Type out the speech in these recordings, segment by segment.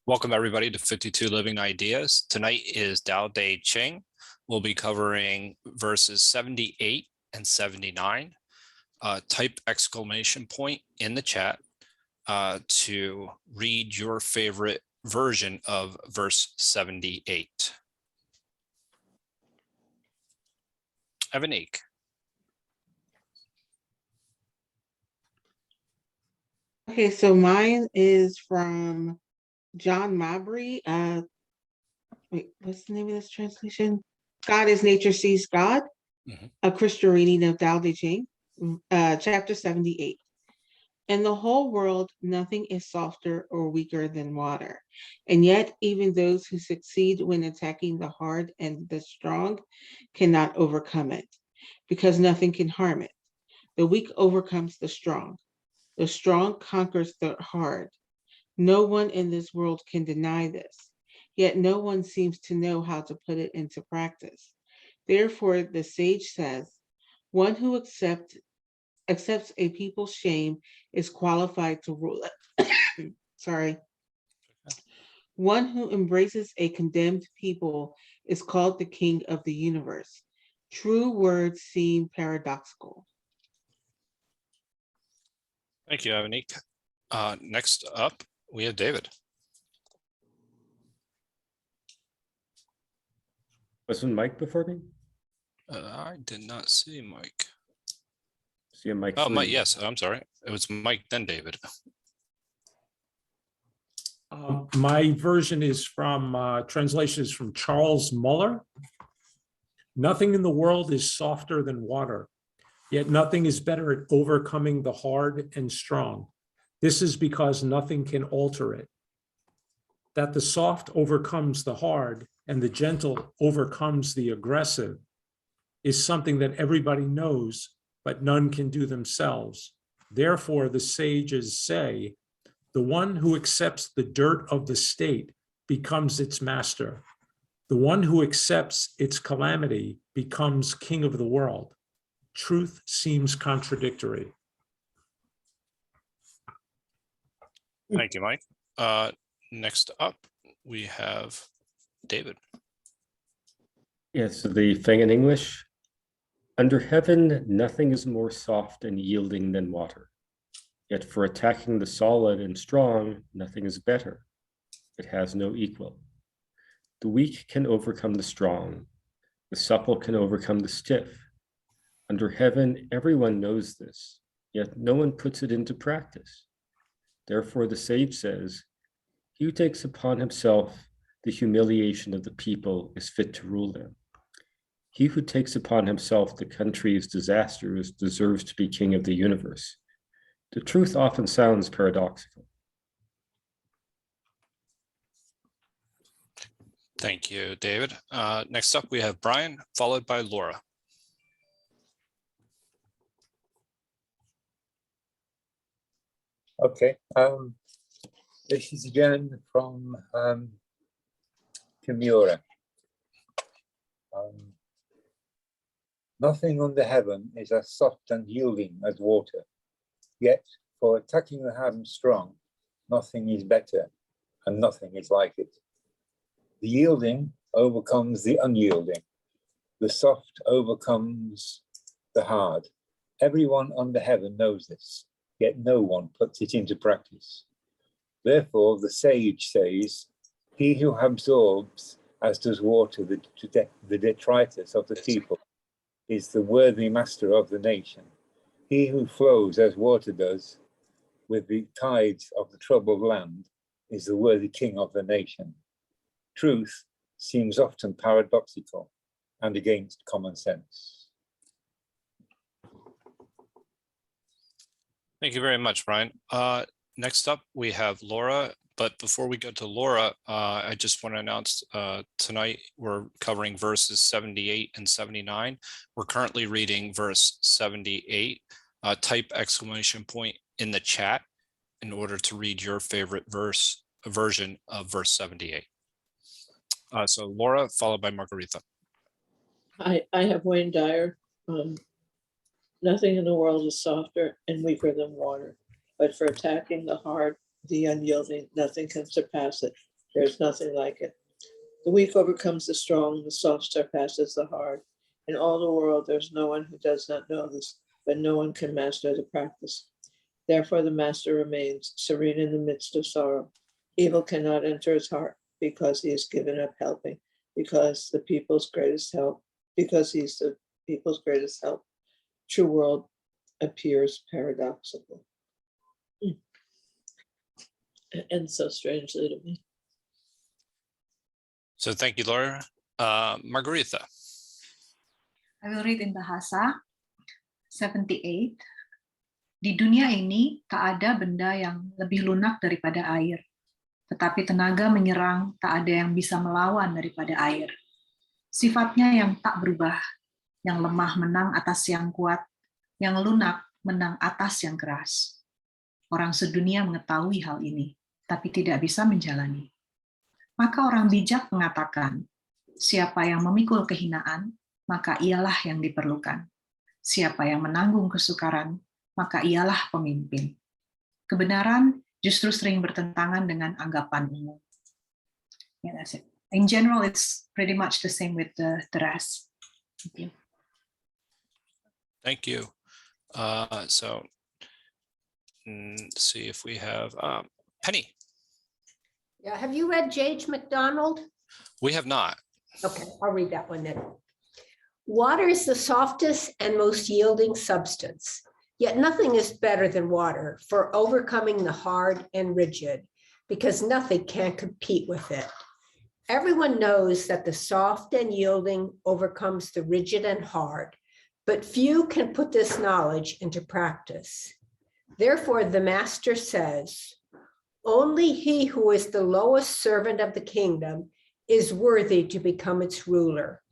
Welcome everybody to 52 Living Ideas. Tonight is Dao De Jing. We'll be covering verses 78 and 79. Type exclamation point in the chat to read your favorite version of verse 78. Evanik. Okay, so mine is from John Mabry. Wait, what's the name of this translation? God as Nature Sees God, a Christian reading of Dao De Jing, chapter 78. In the whole world, nothing is softer or weaker than water. And yet, even those who succeed when attacking the hard and the strong cannot overcome it, because nothing can harm it. The weak overcomes the strong. The strong conquers the hard. No one in this world can deny this, yet no one seems to know how to put it into practice. Therefore, the sage says, one who accepts a people's shame is qualified to rule it. Sorry. One who embraces a condemned people is called the king of the universe. True words seem paradoxical. Thank you, Evanik. Next up, we have David. Wasn't Mike before me? I did not see Mike. See a Mike. Oh, Mike, yes, I'm sorry. It was Mike, then David. My version is from, translation is from Charles Muller. Nothing in the world is softer than water, yet nothing is better at overcoming the hard and strong. This is because nothing can alter it. That the soft overcomes the hard and the gentle overcomes the aggressive is something that everybody knows, but none can do themselves. Therefore, the sages say, the one who accepts the dirt of the state becomes its master. The one who accepts its calamity becomes king of the world. Truth seems contradictory. Thank you, Mike. Next up, we have David. Yes, so the thing in English. Under heaven, nothing is more soft and yielding than water. Yet for attacking the solid and strong, nothing is better. It has no equal. The weak can overcome the strong. The supple can overcome the stiff. Under heaven, everyone knows this, yet no one puts it into practice. Therefore, the sage says, he who takes upon himself the humiliation of the people is fit to rule them. He who takes upon himself the country's disasters deserves to be king of the universe. The truth often sounds paradoxical. Thank you, David. Next up, we have Brian, followed by Laura. Okay, this is again from Kimura. Nothing under heaven is as soft and yielding as water. Yet, for attacking the hard and strong, nothing is better, and nothing is like it. The yielding overcomes the unyielding. The soft overcomes the hard. Everyone under heaven knows this, yet no one puts it into practice. Therefore, the sage says, he who absorbs, as does water, the detritus of the people, is the worthy master of the nation. He who flows as water does with the tides of the troubled land is the worthy king of the nation. Truth seems often paradoxical and against common sense. Thank you very much, Brian. Next up, we have Laura. But before we go to Laura, I just want to announce tonight we're covering verses 78 and 79. We're currently reading verse 78. Type exclamation point in the chat in order to read your favorite version of verse 78. So Laura, followed by Margarita. I have Wayne Dyer. Nothing in the world is softer and weaker than water, but for attacking the hard, the unyielding, nothing can surpass it. There's nothing like it. The weak overcomes the strong, the soft surpasses the hard. In all the world, there's no one who does not know this, but no one can master the practice. Therefore, the master remains serene in the midst of sorrow. Evil cannot enter his heart because he is given up helping, because the people's greatest help, because he's the people's greatest help. True world appears paradoxical. And so strangely to me. So thank you, Laura. Margarita. I will read in Bahasa 78. Di dunia ini tak ada benda yang lebih lunak daripada air. Tetapi tenaga menyerang tak ada yang bisa melawan daripada air. Sifatnya yang tak berubah, yang lemah menang atas yang kuat, yang lunak menang atas yang keras. Orang sedunia mengetahui hal ini, tapi tidak bisa menjalani. Maka orang bijak mengatakan, siapa yang memikul kehinaan, maka ialah yang diperlukan. Siapa yang menanggung kesukaran, maka ialah pemimpin. Kebenaran justru sering bertentangan dengan anggapan umum. Yeah, that's it. In general, it's pretty much the same with the rest. Thank you. Thank you. So let's see if we have Penny. Yeah, have you read J.H. MacDonald? We have not. Okay, I'll read that one then. Water is the softest and most yielding substance, yet nothing is better than water for overcoming the hard and rigid, because nothing can compete with it. Everyone knows that the soft and yielding overcomes the rigid and hard, but few can put this knowledge into practice. Therefore, the master says, only he who is the lowest servant of the kingdom is worthy to become its ruler.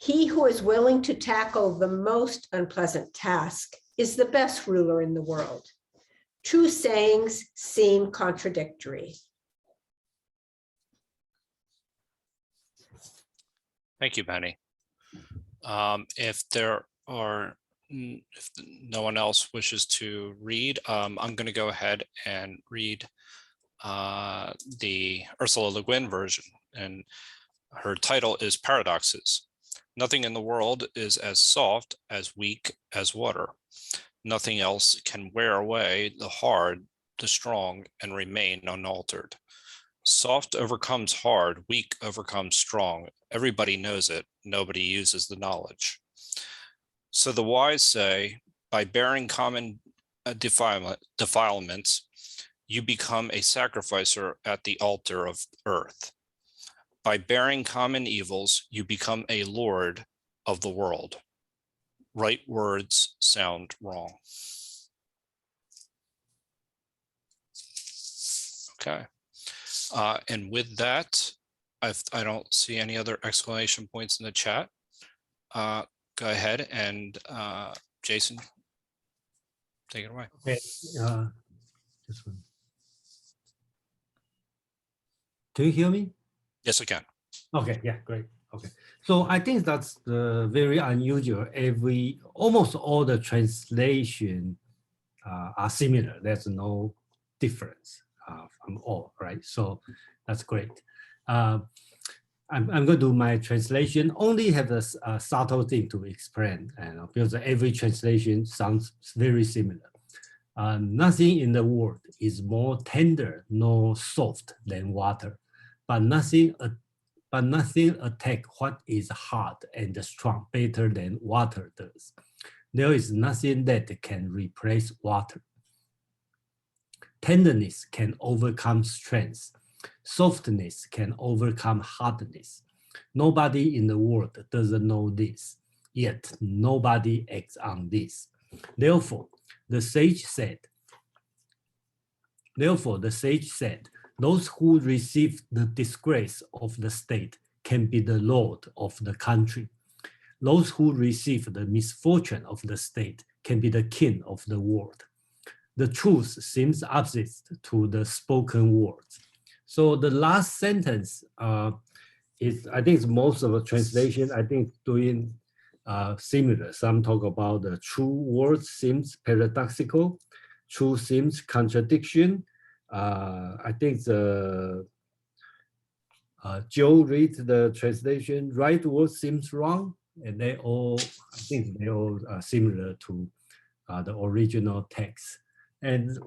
He who is willing to tackle the most unpleasant task is the best ruler in the world. Two sayings seem contradictory. Thank you, Penny. If no one else wishes to read, I'm going to go ahead and read the Ursula Le Guin version, and her title is Paradoxes. Nothing in the world is as soft, as weak as water. Nothing else can wear away the hard, the strong, and remain unaltered. Soft overcomes hard, weak overcomes strong. Everybody knows it, nobody uses the knowledge. So the wise say, by bearing common defilements, you become a sacrificer at the altar of earth. By bearing common evils, you become a lord of the world. Right words sound wrong. Okay. And with that, I don't see any other exclamation points in the chat. Go ahead and Jason, take it away. Okay. This one. Do you hear me? Yes, I can. Okay, yeah, great. Okay, so I think that's very unusual. Almost all the translation are similar. There's no difference from all, right? So that's great. I'm going to do my translation. Only have a subtle thing to explain, and because every translation sounds very similar. Nothing in the world is more tender nor soft than water, but nothing attack what is hard and strong better than water does. There is nothing that can replace water. Tenderness can overcome strength. Softness can overcome hardness. Nobody in the world doesn't know this, yet nobody acts on this. Therefore, the sage said, those who receive the disgrace of the state can be the lord of the country. Those who receive the misfortune of the state can be the king of the world. The truth seems opposite to the spoken words. So the last sentence is, I think it's most of the translation, I think doing similar. Some talk about the true words seems paradoxical, true seems contradiction. I think the Joe read the translation, right word seems wrong, and they all, I think they all are similar to the original text. And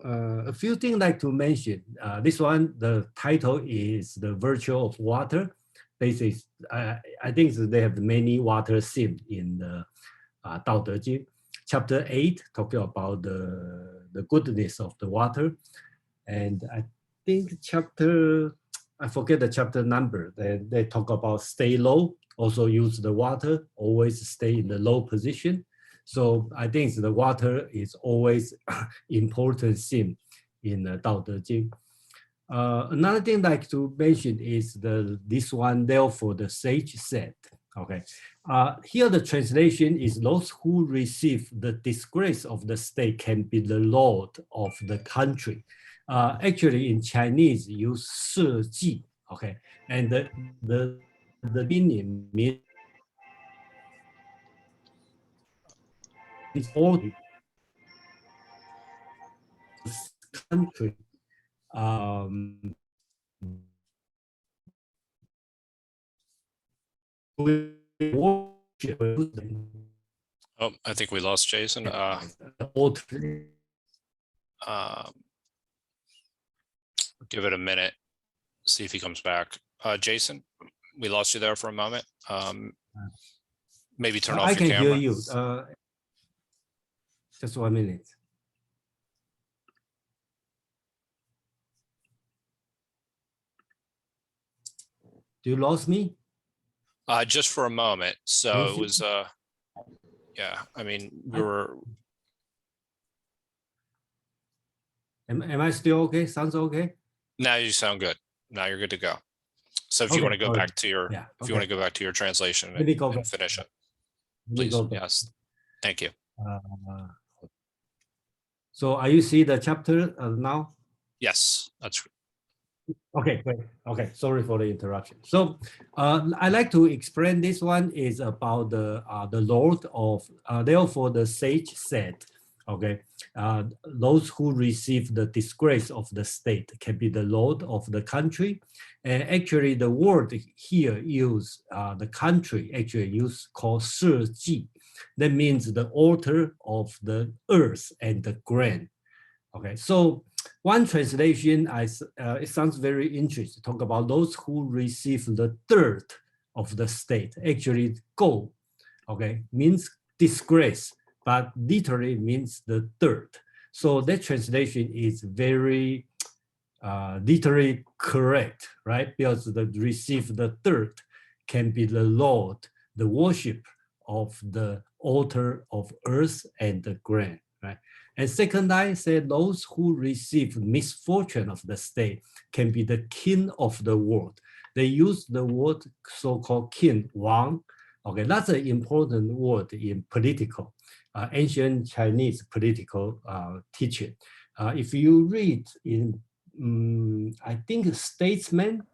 a few things I'd like to mention. This one, the title is The Virtue of Water. Basically, I think they have many water themes in the Dao De Jing. Chapter 8, talking about the goodness of the water. And I think I forget the chapter number. They talk about stay low, also use the water, always stay in the low position. So I think the water is always important theme in the Dao De Jing. Another thing I'd like to mention is this one, therefore the sage said. Okay, here the translation is those who receive the disgrace of the state can be the lord of the country. Actually, in Chinese, use Shiji. Okay, and the meaning means all country. Oh, I think we lost Jason. Give it a minute, see if he comes back. Jason, we lost you there for a moment. Maybe turn off your camera. I can hear you. Just 1 minute. Do you lost me? Just for a moment. So it was, yeah, I mean, we were. Am I still okay? Sounds okay? Now you sound good. Now you're good to go. So if you want to go back to your, if you want to go back to your translation and finish it, please. Yes. Thank you. So are you see the chapter now? Yes, that's okay. Great. Okay, sorry for the interruption. So I like to explain this one is about the Lord of therefore the sage said, okay, those who receive the disgrace of the state can be the Lord of the country. And actually the word here use the country actually use called Shiji. That means the altar of the earth and the grain. Okay, so one translation, it sounds very interesting. Talk about those who receive the dirt of the state. Actually, go, okay, means disgrace, but literally means the dirt. So that translation is very literally correct, right? Because the receive the dirt can be the Lord, the worship of the altar of earth and the grain, right? And second, I said those who receive misfortune of the state can be the king of the world. They use the word so-called king, Wang. Okay, that's an important word in political, ancient Chinese political teaching. If you read in, I think, Statesman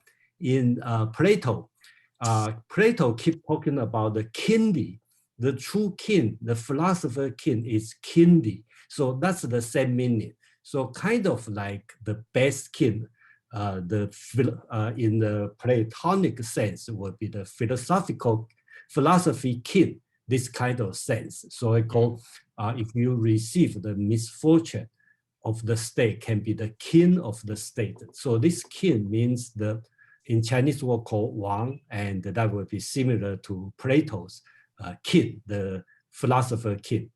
in Plato, Plato keep talking about the kingly, the true king, the philosopher king is kingly. So that's the same meaning. So kind of like the best king, in the Platonic sense would be the philosophy king, this kind of sense. So I call, if you receive the misfortune of the state can be the king of the state. So this king means in Chinese word called Wang, and that would be similar to Plato's king, the philosopher king,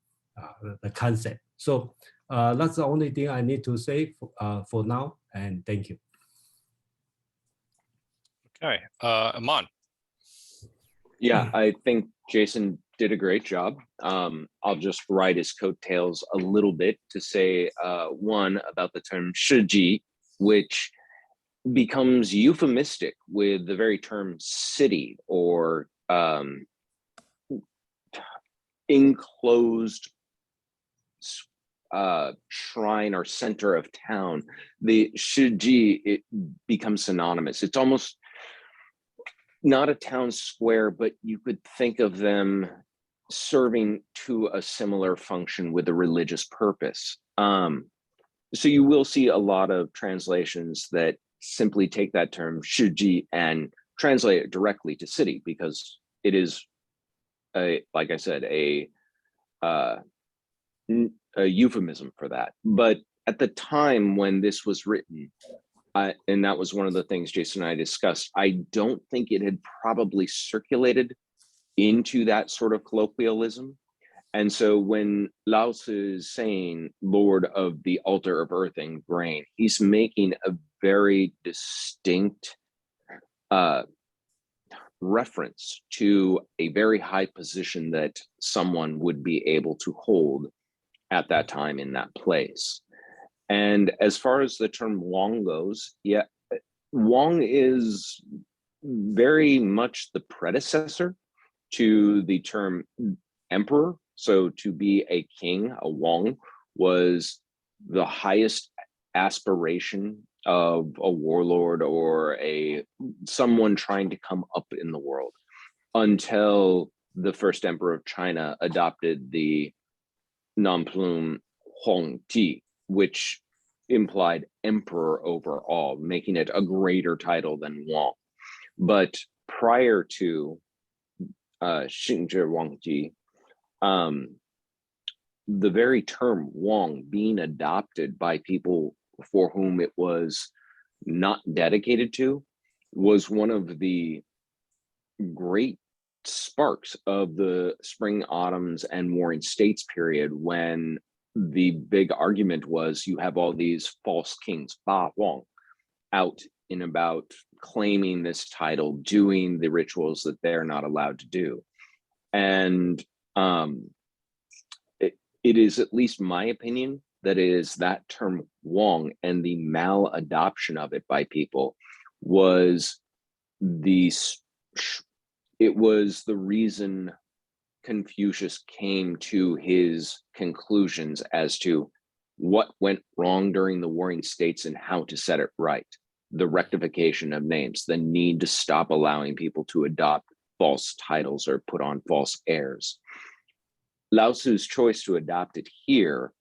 the concept. So that's the only thing I need to say for now, and thank you. okay. Aman. Yeah, I think Jason did a great job. I'll just ride his coattails a little bit to say one about the term Shiji, which becomes euphemistic with the very term city or enclosed shrine or center of town. The Shiji, it becomes synonymous. It's almost not a town square, but you could think of them serving to a similar function with a religious purpose. So you will see a lot of translations that simply take that term Shiji and translate it directly to city, because it is like I said, a euphemism for that. But at the time when this was written, and that was one of the things Jason and I discussed, I don't think it had probably circulated into that sort of colloquialism. And so when Lao Tzu is saying Lord of the altar of earth and grain, he's making a very distinct reference to a very high position that someone would be able to hold at that time in that place. And as far as the term Wang goes, yeah, Wang is very much the predecessor to the term emperor. So to be a king, a Wang, was the highest aspiration of a warlord or someone trying to come up in the world, until the first emperor of China adopted the nom plume Huangti, which implied emperor over all, making it a greater title than Wang. But prior to Xingzhi Wangji, the very term Wang being adopted by people for whom it was not dedicated to was one of the great sparks of the spring, autumns, and warring states period, when the big argument was you have all these false kings, Ba Wang, out and about claiming this title, doing the rituals that they're not allowed to do. And it is at least my opinion that it is that term Wang and the maladoption of it by people was the reason Confucius came to his conclusions as to what went wrong during the warring states and how to set it right. The rectification of names, the need to stop allowing people to adopt false titles or put on false airs. Lao Tzu's choice to adopt it here,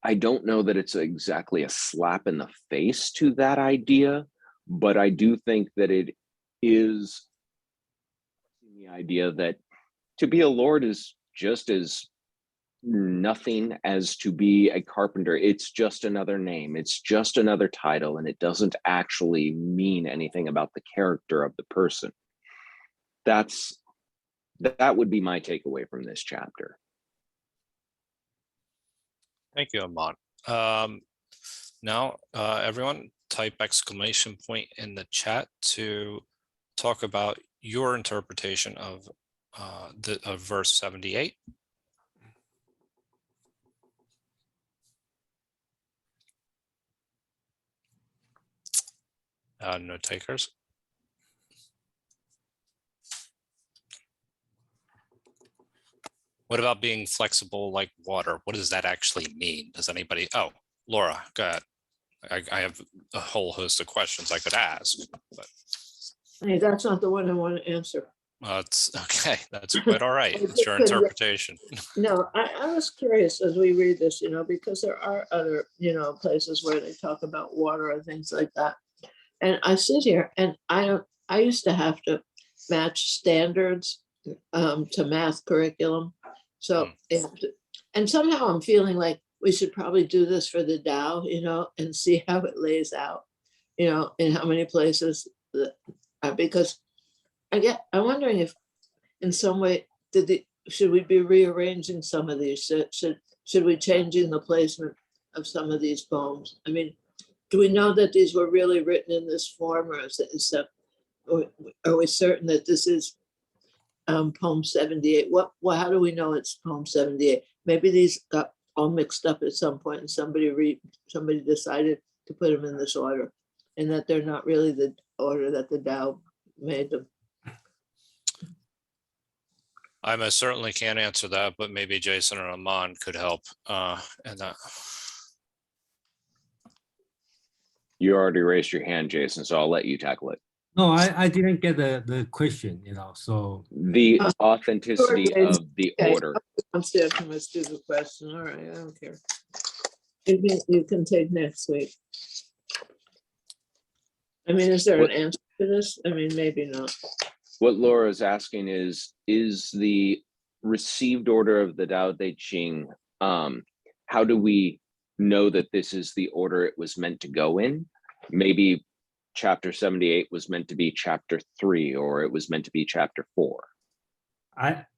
I don't know that it's exactly a slap in the face to that idea, but I do think that it is the idea that to be a lord is just as nothing as to be a carpenter. It's just another name. It's just another title, and it doesn't actually mean anything about the character of the person. That would be my takeaway from this chapter. Thank you, Aman. Now, everyone type exclamation point in the chat to talk about your interpretation of verse 78. No takers. What about being flexible like water? What does that actually mean? Does anybody? Oh, Laura, go ahead. I have a whole host of questions I could ask, but Hey, that's not the one I want to answer. it's okay. That's quite all right. It's your interpretation. No, I was curious as we read this, because there are other, places where they talk about water and things like that. And I sit here and I used to have to match standards to math curriculum. So, and somehow I'm feeling like we should probably do this for the Tao, and see how it lays out, in how many places, because I'm wondering if in some way, should we be rearranging some of these? Should we changing the placement of some of these poems? I mean, do we know that these were really written in this form, or are we certain that this is poem 78? How do we know it's poem 78? Maybe these got all mixed up at some point, and somebody decided to put them in this order, and that they're not really the order that the Tao made them. I most certainly can't answer that, but maybe Jason or Aman could help. And that. You already raised your hand, Jason, so I'll let you tackle it. No, I didn't get the question, so. The authenticity of the order. I'm still from a stupid question. All right, I don't care. You can take next week. I mean, is there What- an answer to this? I mean, maybe not. What Laura is asking is the received order of the Dao De Jing, how do we know that this is the order it was meant to go in? Maybe chapter 78 was meant to be chapter 3, or it was meant to be chapter 4.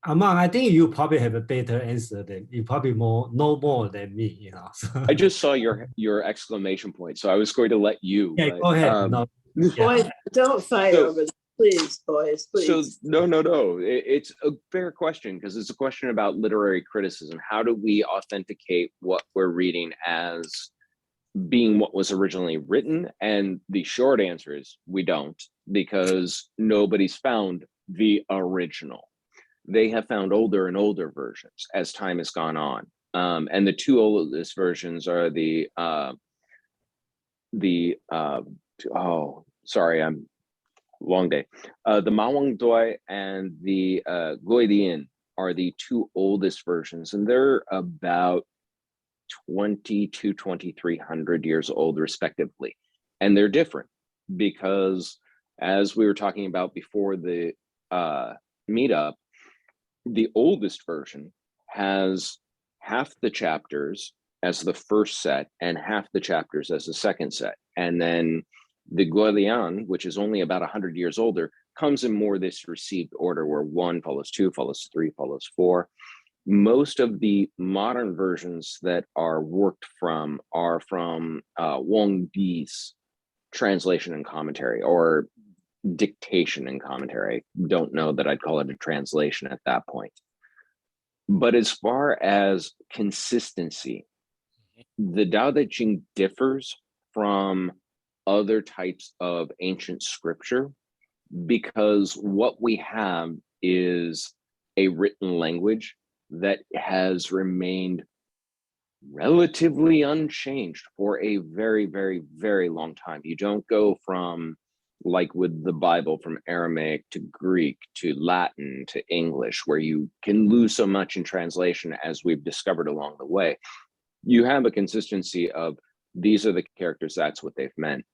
Among, I think you probably have a better answer than you probably know more than me, you know. So. I just saw your exclamation point, so I was going to let you. Yeah, but, go ahead. No, yeah. Boys, don't fight So- over this, please, boys, So please. no. It's a fair question because it's a question about literary criticism. How do we authenticate what we're reading as being what was originally written? And the short answer is we don't, because nobody's found the original. They have found older and older versions as time has gone on. And the two oldest versions are I'm long day. The Mawang Doi and the Goidian are the two oldest versions, and they're about to 2300 years old respectively. And they're different because, as we were talking about before the meetup, the oldest version has half the chapters as the first set and half the chapters as the second set. And then the Guolian, which is only about 100 years older, comes in more this received order where 1 follows 2, follows 3, follows 4. Most of the modern versions that are worked from are from Wang Di's translation and commentary, or dictation and commentary. Don't know that I'd call it a translation at that point. But as far as consistency, the Dao De Jing differs from other types of ancient scripture because what we have is a written language that has remained relatively unchanged for a very, very, very long time. You don't go from, like with the Bible, from Aramaic to Greek to Latin to English, where you can lose so much in translation as we've discovered along the way. You have a consistency of these are the characters, that's what they've meant.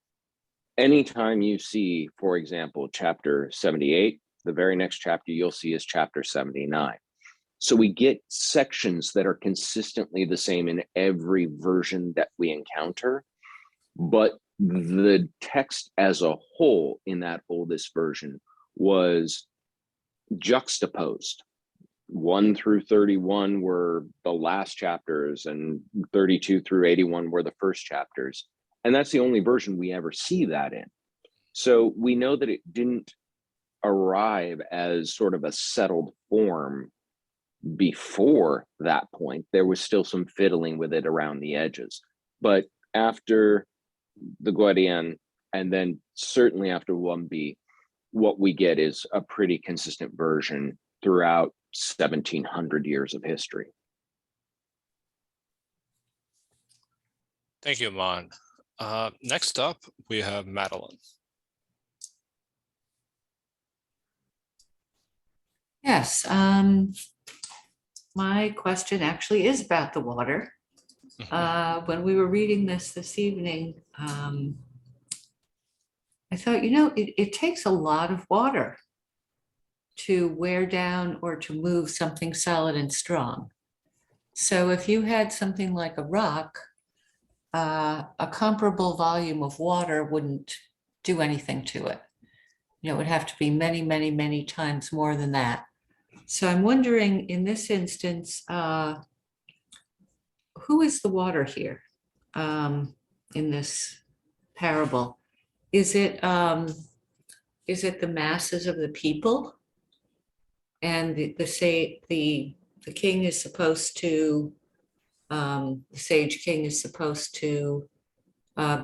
Anytime you see, for example, chapter 78, the very next chapter you'll see is chapter 79. So we get sections that are consistently the same in every version that we encounter, but the text as a whole in that oldest version was juxtaposed. 1 through 31 were the last chapters, and 32 through 81 were the first chapters. And that's the only version we ever see that in. So we know that it didn't arrive as sort of a settled form before that point. There was still some fiddling with it around the edges. But after the Guardian, and then certainly after 1B, what we get is a pretty consistent version throughout 1700 years of history. Thank you, Amon. Next up, we have Madeline. Yes, my question actually is about the water. When we were reading this evening, I thought, it takes a lot of water to wear down or to move something solid and strong. So if you had something like a rock, a comparable volume of water wouldn't do anything to it. It would have to be many, many, many times more than that. So I'm wondering, in this instance, who is the water here in this parable? Is it the masses of the people? And the king is supposed to, the sage king is supposed to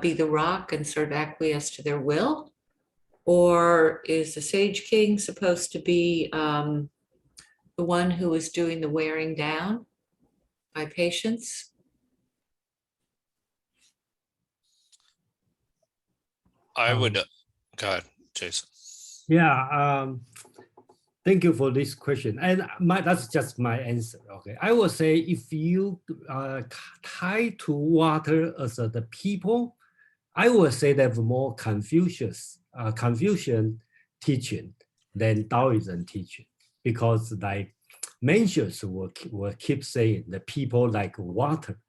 be the rock and sort of acquiesce to their will? Or is the sage king supposed to be the one who is doing the wearing down by patience? I would, go ahead, Jason. Yeah, thank you for this question. And that's just my answer, okay? I would say if you tie to water as the people, I would say they have more Confucian teaching than Taoism teaching, because like Mencius will keep saying the people like water,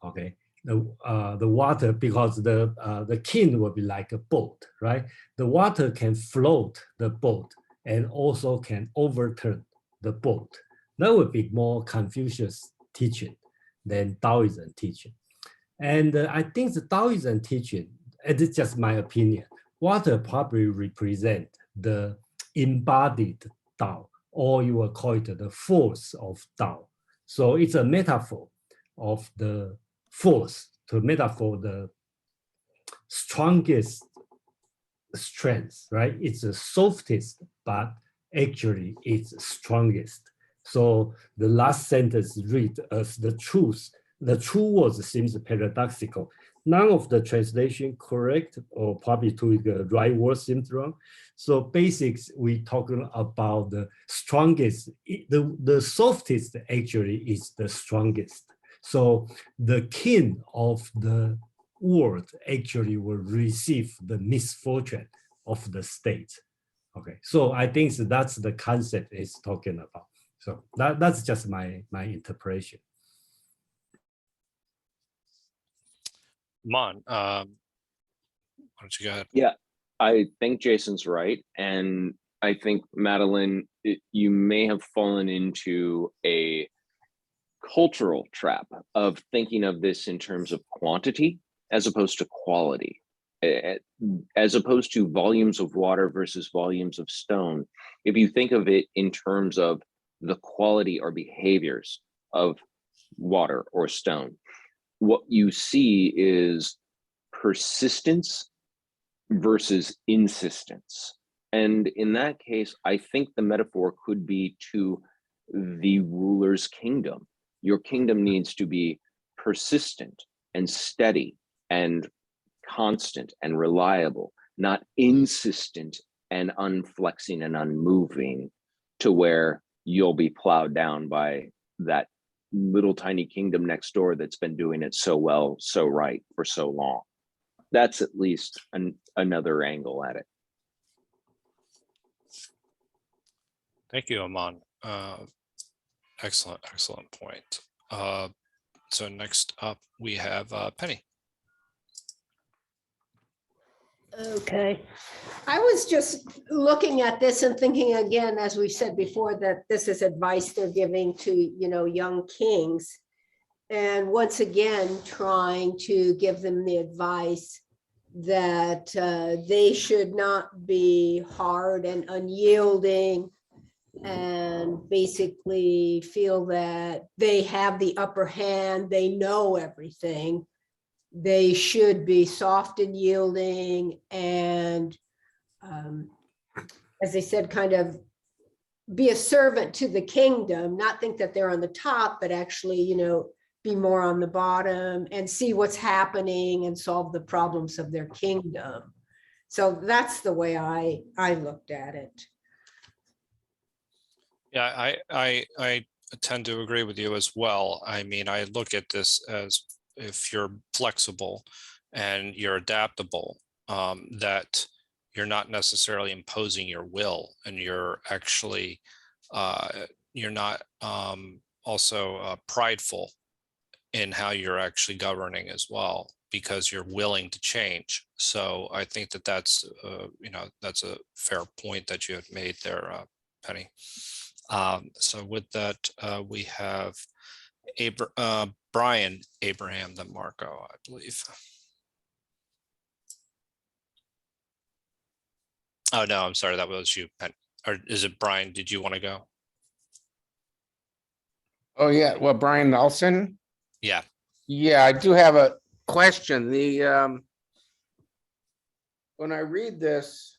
okay? The water, because the king will be like a boat, right? The water can float the boat and also can overturn the boat. That would be more Confucius teaching than Taoism teaching. And I think the Taoism teaching, and it's just my opinion, water probably represent the embodied Tao, or you will call it the force of Tao. So it's a metaphor of the force, to metaphor the strongest strength, right? It's the softest, but actually it's strongest. So the last sentence read as the truth. The true words seems paradoxical. None of the translation correct, or probably to the right word seems wrong. So basics, we talking about the strongest, the softest actually is the strongest. So the king of the world actually will receive the misfortune of the state. Okay, so I think that's the concept it's talking about. So that's just my interpretation. Mon, why don't you go ahead? Yeah, I think Jason's right. And I think, Madeline, you may have fallen into a cultural trap of thinking of this in terms of quantity as opposed to quality, as opposed to volumes of water versus volumes of stone. If you think of it in terms of the quality or behaviors of water or stone, what you see is persistence versus insistence. And in that case, I think the metaphor could be to the ruler's kingdom. Your kingdom needs to be persistent and steady and constant and reliable, not insistent and unflexing and unmoving to where you'll be plowed down by that little tiny kingdom next door that's been doing it so well, so right for so long. That's at least another angle at it. Thank you, Aman. Excellent point. So next up we have Penny. Okay. I was just looking at this and thinking again, as we said before, that this is advice they're giving to, young kings. And once again, trying to give them the advice that they should not be hard and unyielding and basically feel that they have the upper hand, they know everything. They should be soft and yielding and, as they said, kind of be a servant to the kingdom, not think that they're on the top, but actually, be more on the bottom and see what's happening and solve the problems of their kingdom. So that's the way I looked at it. Yeah, I tend to agree with you as well. I mean, I look at this as if you're flexible and you're adaptable, that you're not necessarily imposing your will, and you're actually you're not also prideful in how you're actually governing as well, because you're willing to change. So I think that that's that's a fair point that you had made there, Penny. So with that, we have Brian Abraham, then Marco, I believe. Oh no, I'm sorry, that was you, Penny. Or is it Brian? Did you want to go? Oh yeah, well, Brian Nelson. Yeah. Yeah, I do have a question. When I read this,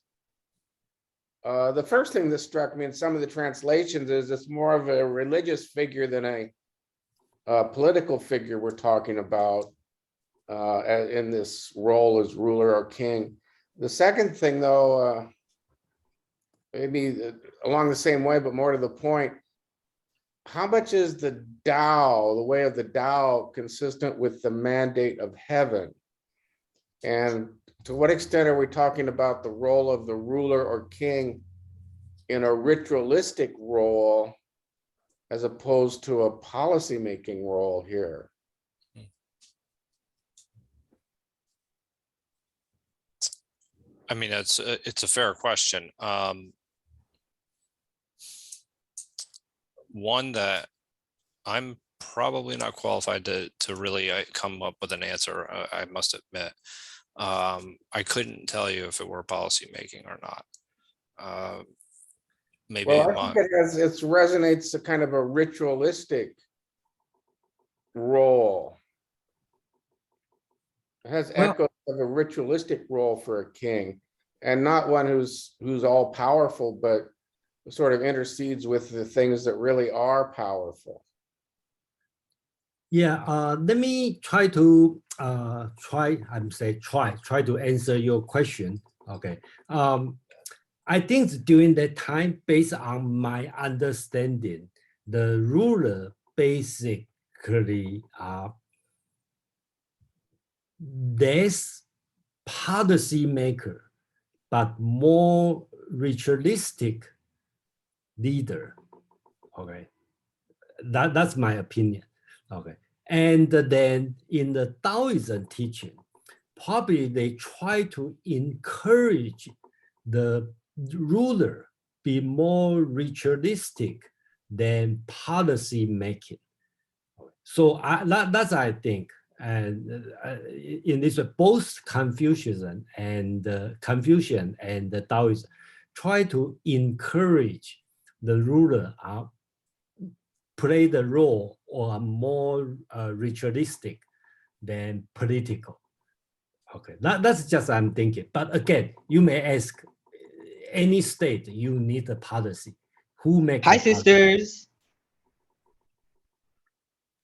the first thing that struck me in some of the translations is it's more of a religious figure than a political figure we're talking about in this role as ruler or king. The second thing, though, maybe along the same way, but more to the point, how much is the Tao, the way of the Tao, consistent with the mandate of heaven? And to what extent are we talking about the role of the ruler or king in a ritualistic role as opposed to a policy-making role here? I mean, it's a fair question. One that I'm probably not qualified to really come up with an answer. I must admit, I couldn't tell you if it were policy making or not. Maybe Well, I think it resonates a kind of a ritualistic role. It has Well- echoes of a ritualistic role for a king, and not one who's all powerful, but sort of intercedes with the things that really are powerful. Yeah, let me try to try to answer your question. Okay. I think during that time, based on my understanding, the ruler basically less policy maker, but more ritualistic leader. Okay, that's my opinion. Okay, and then in the Taoism teaching, probably they try to encourage the ruler be more ritualistic than policy making. So that's I think, and in this both Confucian and the Taoism try to encourage the ruler play the role or more ritualistic than political. Okay, that's just I'm thinking. But again, you may ask, any state you need a policy. Who make? Hi, sisters.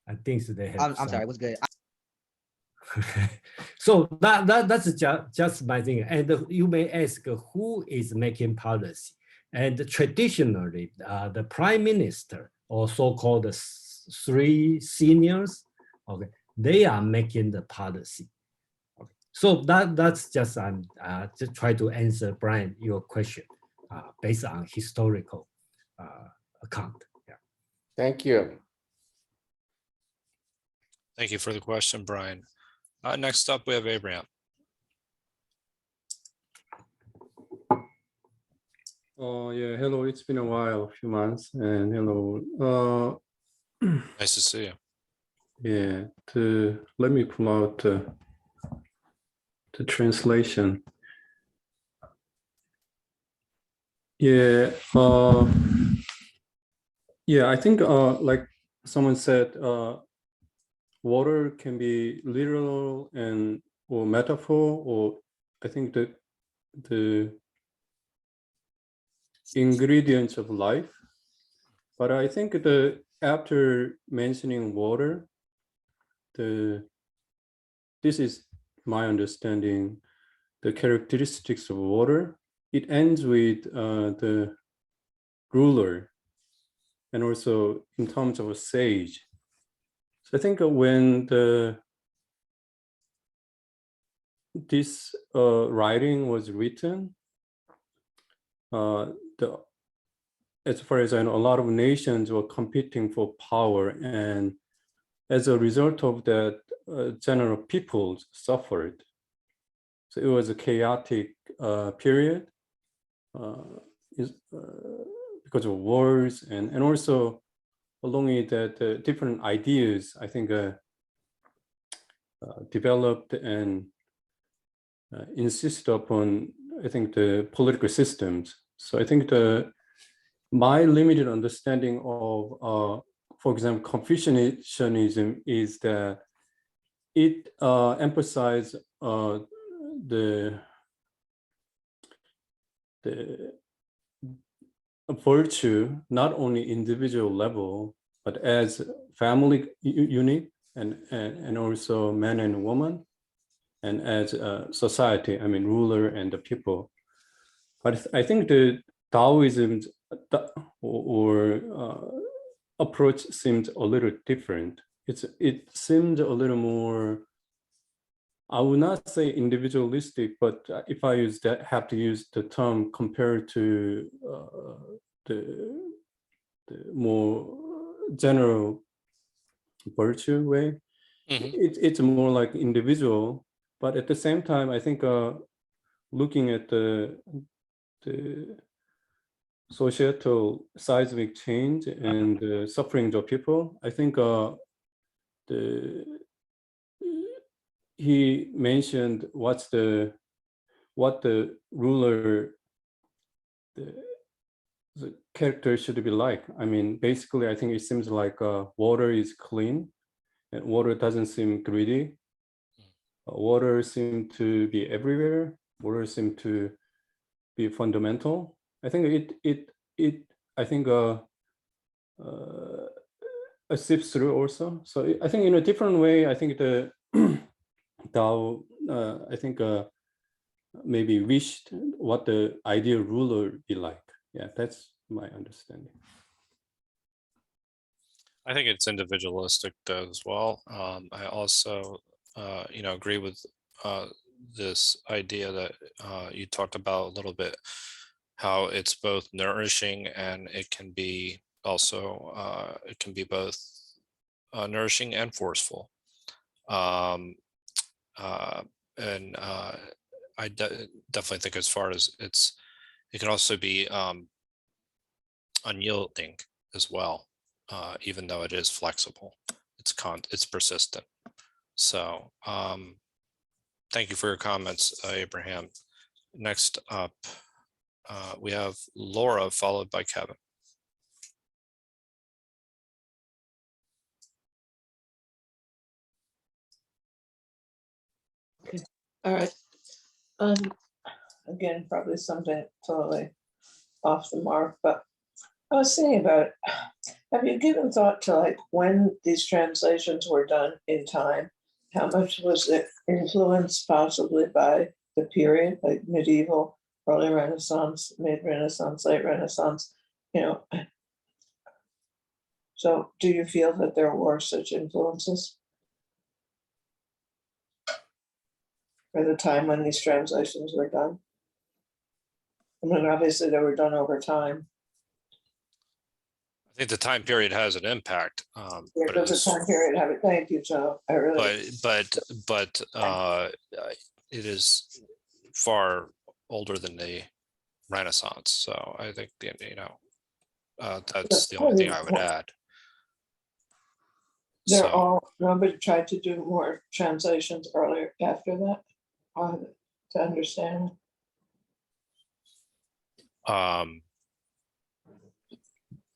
I think they have. I'm sorry. What's good? So that's just my thing. And you may ask, who is making policy? And traditionally, the prime minister or so-called three seniors, okay, they are making the policy. Okay. So that's just to try to answer Brian your question based on historical account. Yeah. Thank you. Thank you for the question, Brian. Next up, we have Abraham. Yeah, hello. It's been a while, a few months, and hello. Nice to see you. Yeah, let me pull out the translation. Yeah, yeah. I think like someone said, water can be literal and or metaphor, or I think that the ingredients of life. But I think after mentioning water, this is my understanding, the characteristics of water. It ends with the ruler, and also in terms of a sage. So I think when this writing was written, as far as I know, a lot of nations were competing for power, and as a result of that, general people suffered. So it was a chaotic period because of wars, and also along with that, different ideas, I think, developed and insisted upon, I think, the political systems. So I think my limited understanding of, for example, Confucianism is that it emphasized the virtue, not only individual level, but as family unit, and also man and woman, and as a society, I mean, ruler and the people. But I think the Taoism or approach seemed a little different. It seemed a little more I would not say individualistic, but if I use that, have to use the term compared to the more general virtue way, it's more like individual. But at the same time, I think looking at the societal seismic change and the sufferings of people, I think he mentioned what the ruler, the character should be like. I mean, basically, I think it seems like water is clean and water doesn't seem greedy. Water seems to be everywhere. Water seems to be fundamental. I think it sips through also. So I think in a different way, I think the Tao, I think maybe wished what the ideal ruler be like. Yeah, that's my understanding. I think it's individualistic as well. I also, agree with this idea that you talked about a little bit, how it's both nourishing and it can be also, it can be both nourishing and forceful. And I definitely think as far as it can also be unyielding as well, even though it is flexible. It's persistent. So thank you for your comments, Abraham. Next up, we have Laura, followed by Kevin. All right. Again, probably something totally off the mark, but I was thinking about, have you given thought to like when these translations were done in time? How much was it influenced possibly by the period, like medieval, early Renaissance, mid-Renaissance, late Renaissance, So do you feel that there were such influences? For the time when these translations were done? I mean, obviously they were done over time. I think the time period has an impact. There but was a time period, have it, thank you, Joe. I really. But it is far older than the Renaissance. So I think, that's the only thing I would add. Nobody tried to do more translations earlier after that to understand.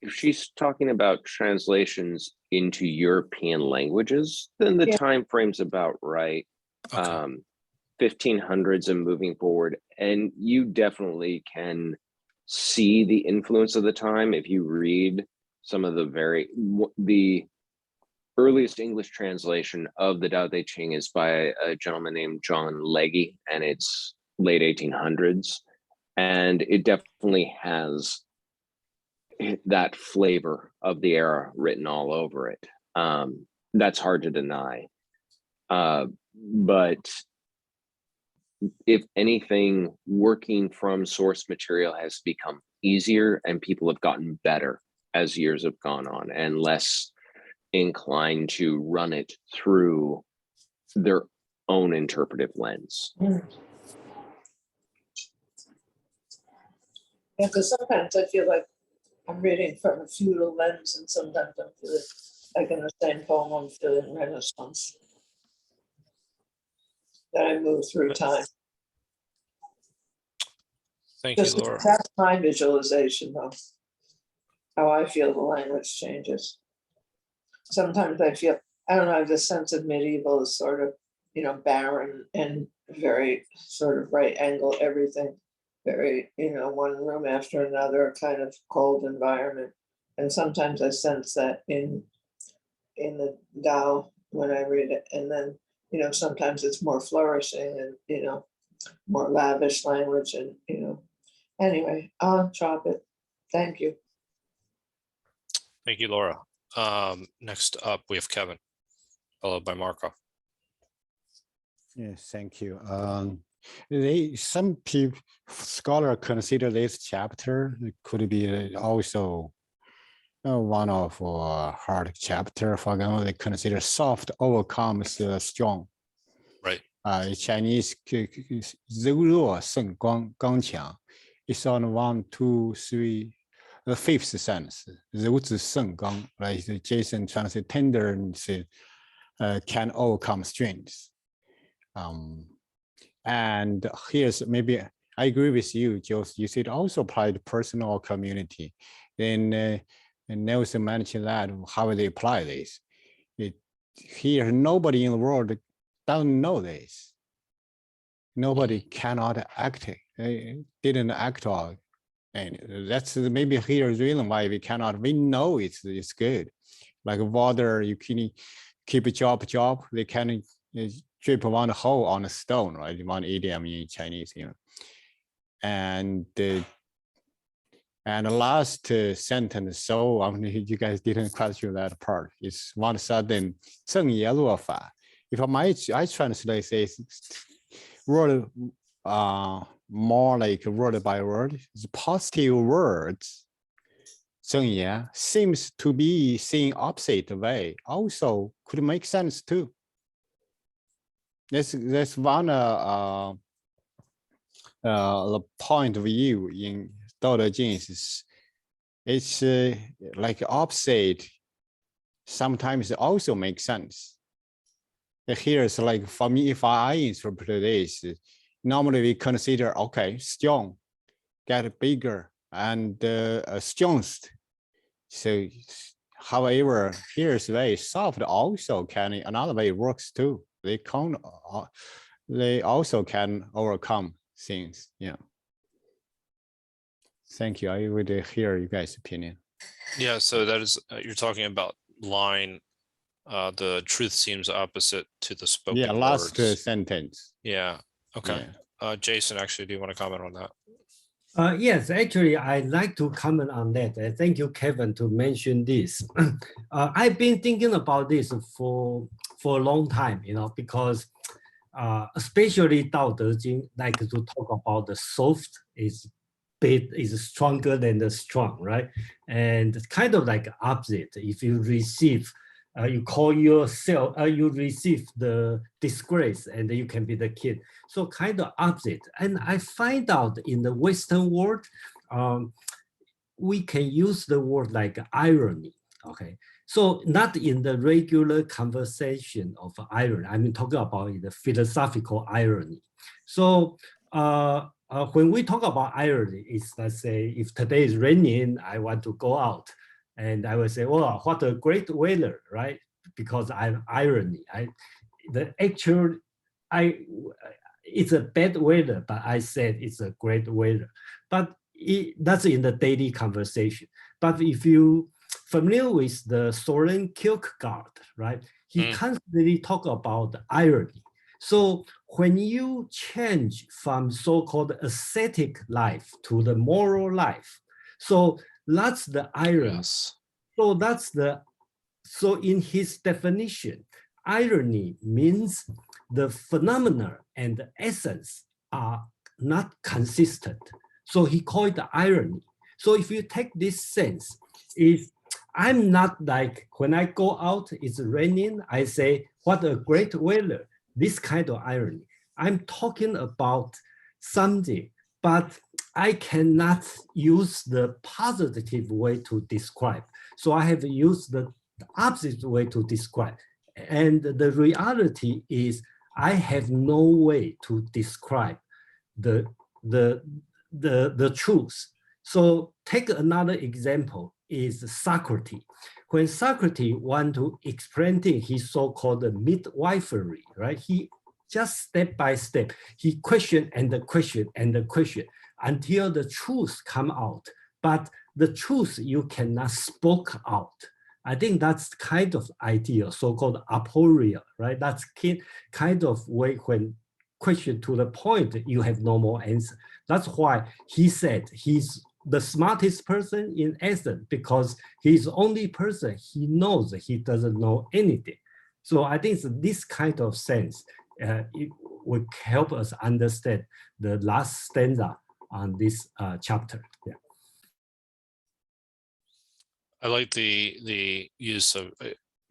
If she's talking about translations into European languages, then the time frame's about right. Okay. 1500s and moving forward, and you definitely can see the influence of the time if you read some of the earliest English translation of the Dao De Jing is by a gentleman named John Legge, and it's late 1800s, and it definitely has that flavor of the era written all over it. That's hard to deny. But if anything, working from source material has become easier and people have gotten better as years have gone on and less inclined to run it through their own interpretive lens. Yeah, because sometimes I feel like I'm reading from a feudal lens, and sometimes I'm feeling like in the same poem I'm feeling Renaissance. That I move through time. Thank you, Laura. That's my visualization, though. How I feel the language changes. Sometimes I feel, I don't know, the sense of medieval is sort of, barren and very sort of right angle everything. Very, one room after another, kind of cold environment. And sometimes I sense that in the Tao when I read it. And then, sometimes it's more flourishing and, more lavish language and, anyway, I'll chop it. Thank you. Thank you, Laura. Next up, we have Kevin, followed by Marco. Yes, thank you. Some people, scholar consider this chapter could be also one of hard chapter. For example, they consider soft overcomes strong. Right. Chinese 柔弱胜刚强. It's on 1, 2, 3, the 5th sentence. 柔子胜刚, right? Jason translates tenderness can overcome strength. And here's maybe I agree with you, Joseph. You should also apply to personal or community. Then Nelson mentioned that how they apply this. Here, nobody in the world doesn't know this. Nobody cannot act, didn't act all. And that's maybe here's the reason why we cannot, we know it's good. Like water, you can keep a job, they can drip one hole on a stone, right? One idiom in Chinese, you know. And the last sentence, so you guys didn't question that part. It's one sudden 正业落法. If I translate this word more like word by word, the positive words 正业 seems to be seen opposite way. Also could make sense too. That's one the point of view in Dao De Jing is it's like opposite. Sometimes it also makes sense. Here's like for me, if I interpret this, normally we consider okay, strong, get bigger, and strongest. So, however, here's very soft. Also, can another way works too. They also can overcome things. Yeah. Thank you. I would hear you guys' opinion. Yeah, so that is you're talking about line. The truth seems opposite to the spoken Yeah, last words. sentence. Yeah. Okay. Yeah. Jason, actually, do you want to comment on that? Yes, actually, I'd like to comment on that. Thank you, Kevin, to mention this. I've been thinking about this for a long time, you know, because especially Dao De Jing like to talk about the soft is stronger than the strong, right? And it's kind of like opposite. If you receive, you call yourself, you receive the disgrace and you can be the kid. So kind of opposite. And I find out in the Western world, we can use the word like irony, okay? So not in the regular conversation of irony, I mean, talking about the philosophical irony. So when we talk about irony, it's let's say, if today is raining, I want to go out. And I will say, well, what a great weather, right? Because I'm irony. It's a bad weather, but I said it's a great weather. But that's in the daily conversation. But if you familiar with the Soren Kierkegaard, right? He constantly talk about irony. So when you change from so-called ascetic life to the moral life, so that's the irony. Yes. So in his definition, irony means the phenomena and the essence are not consistent. So he called it irony. So if you take this sense, if I'm not like when I go out, it's raining, I say, what a great weather, this kind of irony. I'm talking about something, but I cannot use the positive way to describe. So I have used the opposite way to describe. And the reality is I have no way to describe the truth. So take another example is Socrates. When Socrates want to explain things, he so-called midwifery, right? He just step by step, he question and the question and the question until the truth come out. But the truth you cannot spoke out. I think that's kind of idea, so-called aporia, right? That's kind of way when question to the point, you have no more answer. That's why he said he's the smartest person in Athens because he's the only person he knows he doesn't know anything. So I think it's this kind of sense. it will help us understand the last stanza on this chapter. Yeah. I like the use of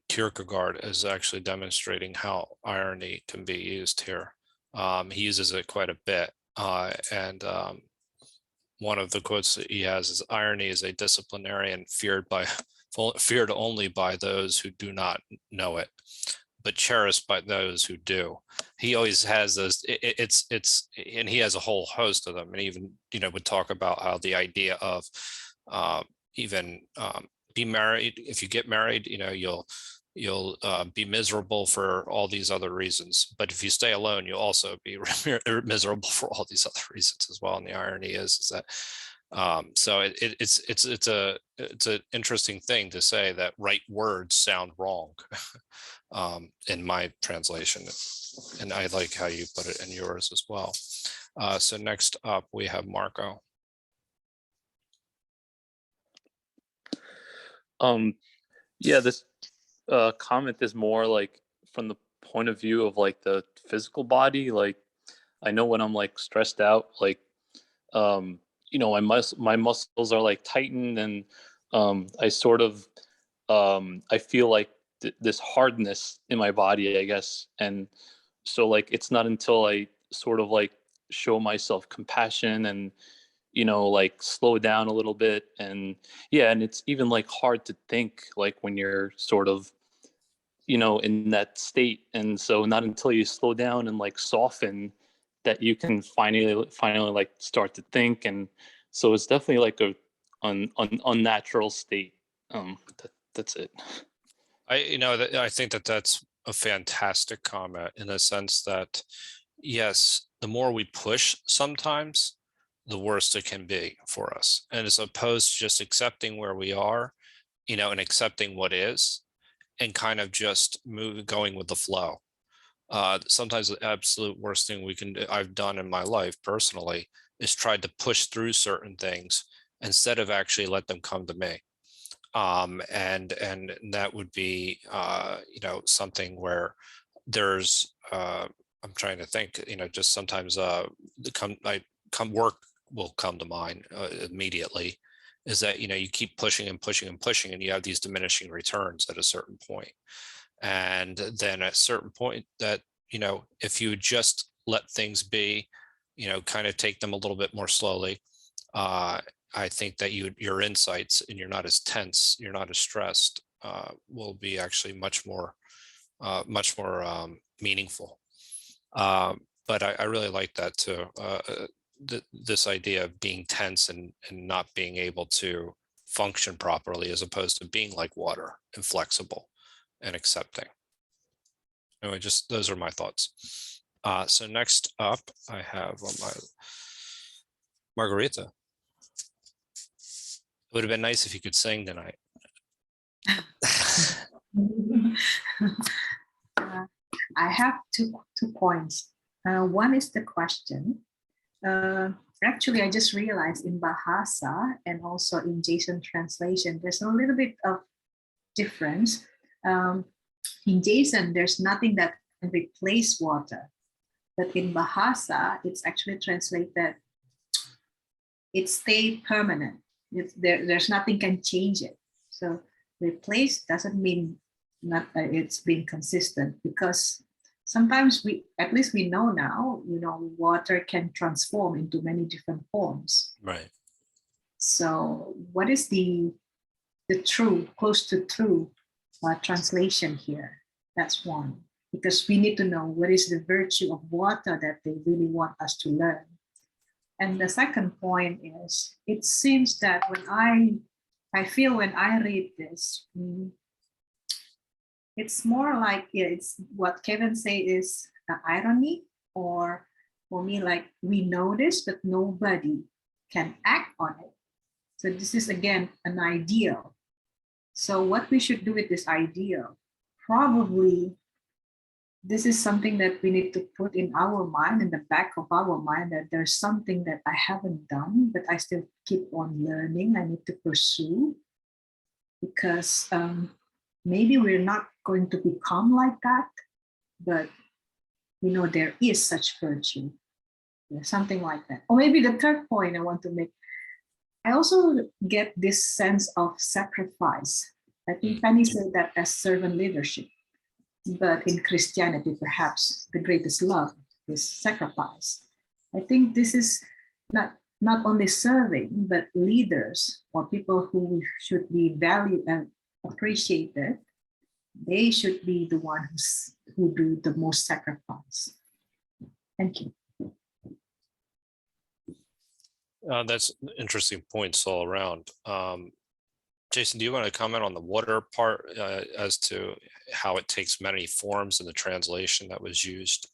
Kierkegaard as actually demonstrating how irony can be used here. He uses it quite a bit, and one of the quotes that he has is, "Irony is a disciplinarian feared only by those who do not know it, but cherished by those who do." He always has those. And he has a whole host of them, and even would talk about how the idea of be married. If you get married, you'll be miserable for all these other reasons. But if you stay alone, you'll also be miserable for all these other reasons as well. And the irony is that so it's an interesting thing to say that right words sound wrong in my translation, and I like how you put it in yours as well. So next up we have Marco. Yeah, this comment is more like from the point of view of like the physical body. Like I know when I'm like stressed out, like my muscles are like tightened, and I sort of I feel like this hardness in my body, I guess. And so like it's not until I sort of like show myself compassion and like slow down a little bit. And yeah, and it's even like hard to think like when you're sort of in that state. And so not until you slow down and like soften that you can finally like start to think. And so it's definitely like a unnatural state. That's it. I think that's a fantastic comment, in the sense that yes, the more we push sometimes, the worse it can be for us. And as opposed to just accepting where we are, and accepting what is, and kind of just going with the flow. Sometimes the absolute worst thing I've done in my life personally is tried to push through certain things instead of actually let them come to me. And that would be something where there's I'm trying to think, just sometimes work will come to mind immediately, is that you keep pushing and pushing and pushing, and you have these diminishing returns at a certain point. And then at a certain point that if you just let things be, kind of take them a little bit more slowly, I think that your insights, and you're not as tense, you're not as stressed, will be actually much more meaningful. But I really like that too. This idea of being tense and not being able to function properly, as opposed to being like water and flexible and accepting. Anyway, just those are my thoughts. So next up, I have my Margarita. It would have been nice if you could sing tonight. I have two points. One is the question. Actually, I just realized in Bahasa and also in Jason translation, there's a little bit of difference. In Jason, there's nothing that can replace water. But in Bahasa, it's actually translated, it stayed permanent. There's nothing can change it. So replace doesn't mean not it's been consistent, because sometimes at least we know now, water can transform into many different forms. Right. So what is the true, close to true translation here? That's one, because we need to know what is the virtue of water that they really want us to learn. And the second point is, it seems that when I feel when I read this, it's more like, it's what Kevin say is irony, or for me, like, we know this, but nobody can act on it. So this is again an ideal. So what we should do with this ideal, probably this is something that we need to put in our mind, in the back of our mind, that there's something that I haven't done, but I still keep on learning. I need to pursue, because maybe we're not going to become like that, but we know there is such virtue. Something like that. Or maybe the third point I want to make, I also get this sense of sacrifice. I think Penny said that as servant leadership, but in Christianity, perhaps the greatest love is sacrifice. I think this is not only serving, but leaders or people who should be valued and appreciated. They should be the ones who do the most sacrifice. Thank you. That's interesting points all around. Jason, do you want to comment on the water part as to how it takes many forms in the translation that was used?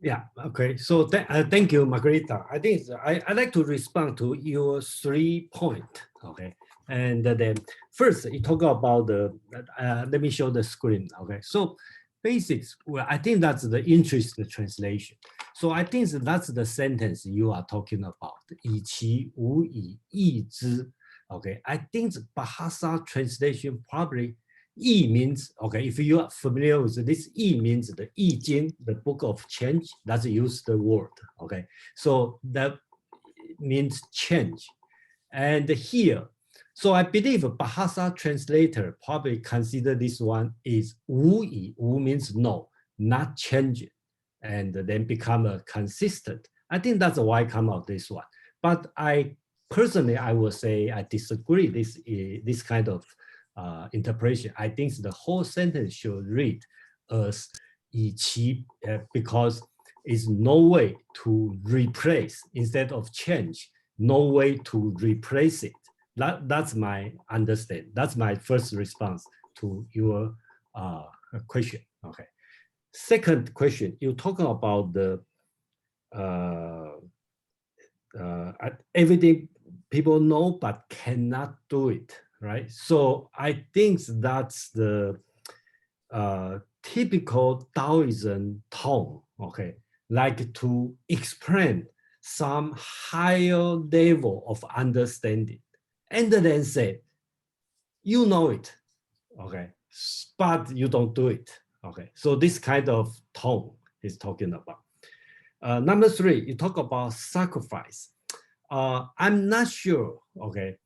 Yeah, okay. So thank you, Margarita. I think I'd like to respond to your 3 points, okay? And then first, you talk about the, let me show the screen, okay? So basics, well, I think that's the interesting translation. So I think that's the sentence you are talking about, 以其无以易之. Okay, I think the Bahasa translation probably 易 means, okay, if you are familiar with this, 易 means the 易经, the book of change, that's use the word, okay? So that means change. And here, so I believe Bahasa translator probably consider this one is 无以, 无 means no, not changing, and then become a consistent. I think that's why I come out this one. But personally, I would say I disagree this kind of interpretation. I think the whole sentence should read as 以其, because it's no way to replace instead of change, no way to replace it. That's my understanding. That's my first response to your question. Okay. Second question, you're talking about the everything people know but cannot do it, right? So I think that's the typical Taoism tone, okay? Like to explain some higher level of understanding and then say, you know it, okay, but you don't do it, okay? So this kind of tone is talking about. Number 3, you talk about sacrifice. I'm not sure, okay,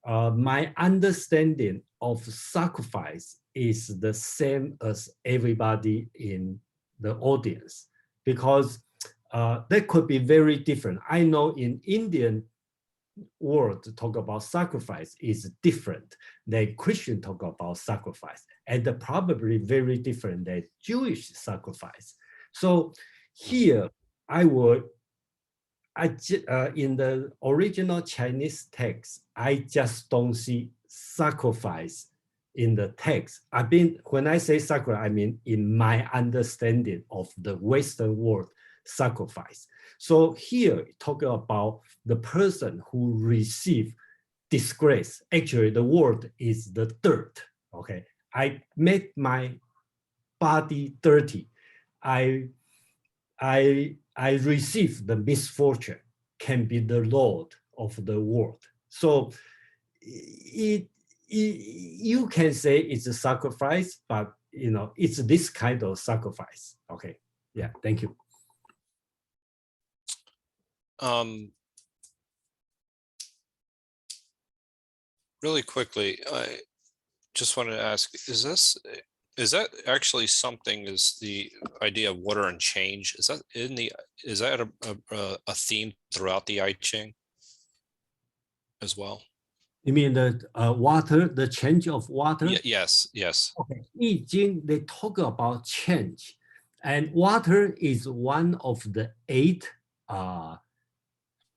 my understanding of sacrifice is the same as everybody in the audience, because that could be very different. I know in Indian world to talk about sacrifice is different than Christian talk about sacrifice, and probably very different than Jewish sacrifice. So here in the original Chinese text, I just don't see sacrifice in the text. When I say sacrifice, I mean in my understanding of the Western world sacrifice. So here, talking about the person who received disgrace. Actually, the word is the dirt. Okay, I made my body dirty. I received the misfortune. Can be the Lord of the world. So you can say it's a sacrifice, but it's this kind of sacrifice. Okay, yeah, thank you. Really quickly, I just wanted to ask, is that actually something, is the idea of water and change, is that a theme throughout the I Ching as well? You mean the water, the change of water? Yes. Okay. I Ching, they talk about change, and water is one of the 8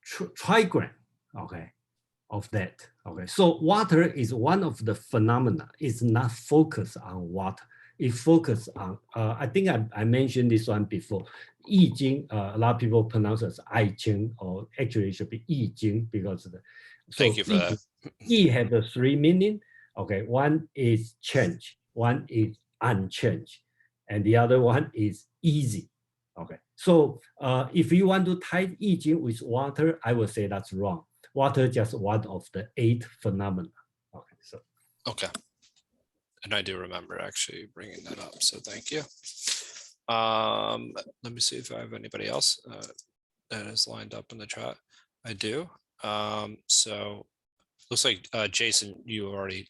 trigram, okay, of that. Okay, so water is one of the phenomena. It's not focused on water. It focuses on, I think I mentioned this one before. I Ching, a lot of people pronounce it as I Ching, or actually it should be I Ching because of the. Thank you for that. I have the 3 meaning. Okay, one is change, one is unchanged, and the other one is easy. Okay, so if you want to tie I Ching with water, I would say that's wrong. Water just one of the 8 phenomena. Okay, so. Okay, and I do remember actually bringing that up, so thank you. Let me see if I have anybody else that is lined up in the chat. I do. So looks like Jason, you already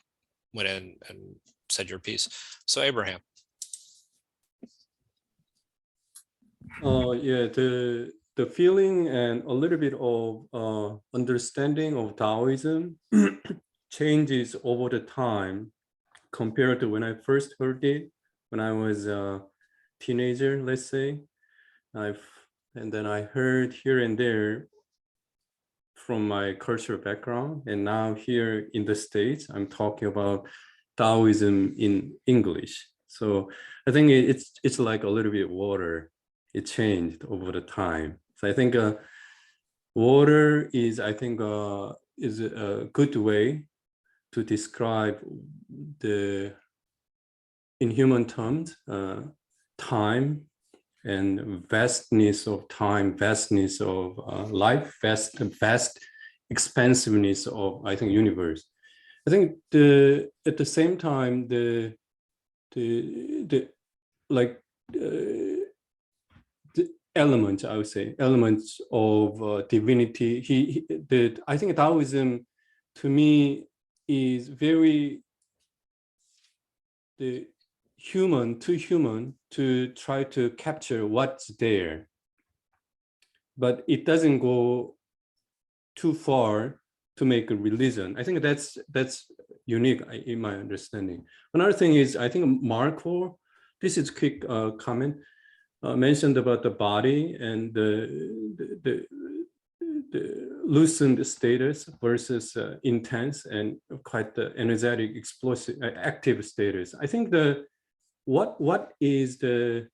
went in and said your piece. So Abraham. Yeah, the feeling and a little bit of understanding of Taoism changes over the time compared to when I first heard it, when I was a teenager, let's say. And then I heard here and there from my cultural background, and now here in the States, I'm talking about Taoism in English. So I think it's like a little bit water. It changed over the time. So I think water is, I think, is a good way to describe the, in human terms, time and vastness of time, vastness of life, vast expansiveness of, I think, universe. I think at the same time, the elements, I would say, elements of divinity. I think Taoism, to me, is very human to try to capture what's there, but it doesn't go too far to make a religion. I think that's unique in my understanding. Another thing is, I think Marco, this is quick comment, mentioned about the body and the loosened status versus intense and quite the energetic, explosive, active status. I think what is the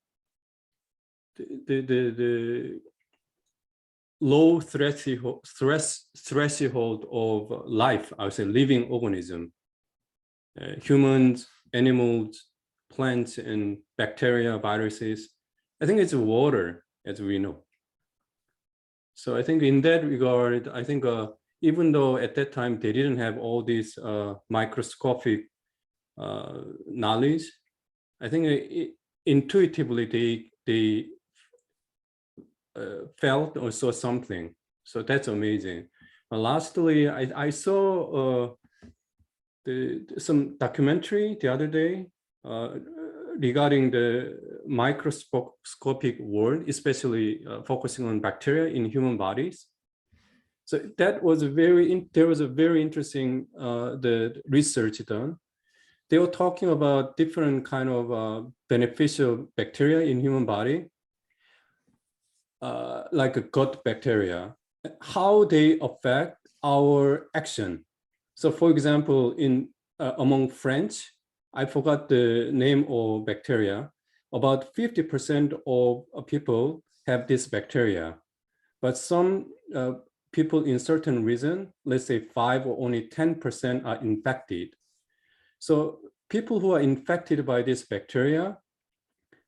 low threshold of life, I would say, living organism, humans, animals, plants, and bacteria, viruses. I think it's water, as we know. So I think in that regard, I think even though at that time they didn't have all this microscopic knowledge, I think intuitively they felt or saw something. So that's amazing. Lastly, I saw some documentary the other day regarding the microscopic world, especially focusing on bacteria in human bodies. So that was there was a very interesting the research done. They were talking about different kind of beneficial bacteria in human body, like a gut bacteria, how they affect our action. So for example, in among French, I forgot the name of bacteria, about 50% of people have this bacteria, but some people in certain region, let's say 5 or only 10% are infected. So people who are infected by this bacteria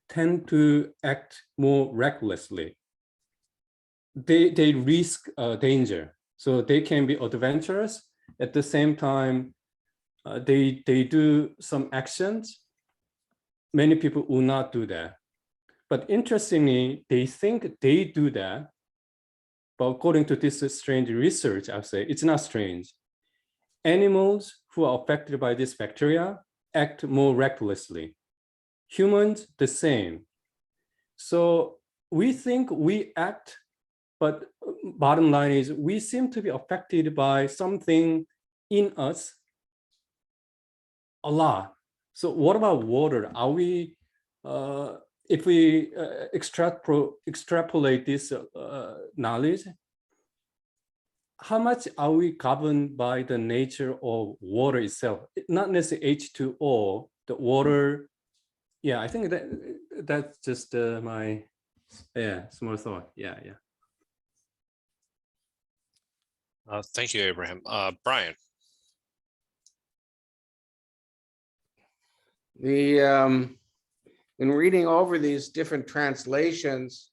tend to act more recklessly. They risk danger. So they can be adventurous. At the same time, they do some actions. Many people will not do that. But interestingly, they think they do that. But according to this strange research, I would say it's not strange. Animals who are affected by this bacteria act more recklessly. Humans, the same. So we think we act, but bottom line is we seem to be affected by something in us a lot. So what about water? Are we, if we extrapolate this knowledge, how much are we governed by the nature of water itself? Not necessarily H2O, the water. Yeah, I think that's just my small thought. Yeah. Thank you, Abraham. Brian. In reading over these different translations,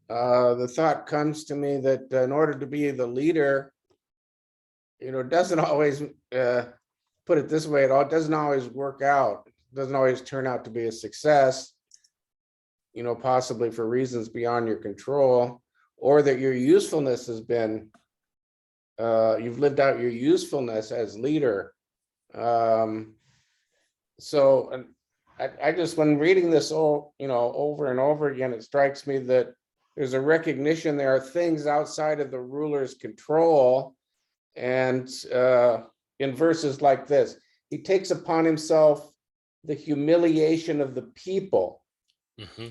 the thought comes to me that in order to be the leader, it doesn't always, put it this way, it doesn't always work out. It doesn't always turn out to be a success. possibly for reasons beyond your control, or that your usefulness has been, you've lived out your usefulness as leader. So I just, when reading this all, over and over again, it strikes me that there's a recognition there are things outside of the ruler's control. And in verses like this, he takes upon himself the humiliation of the people. Mm-hmm.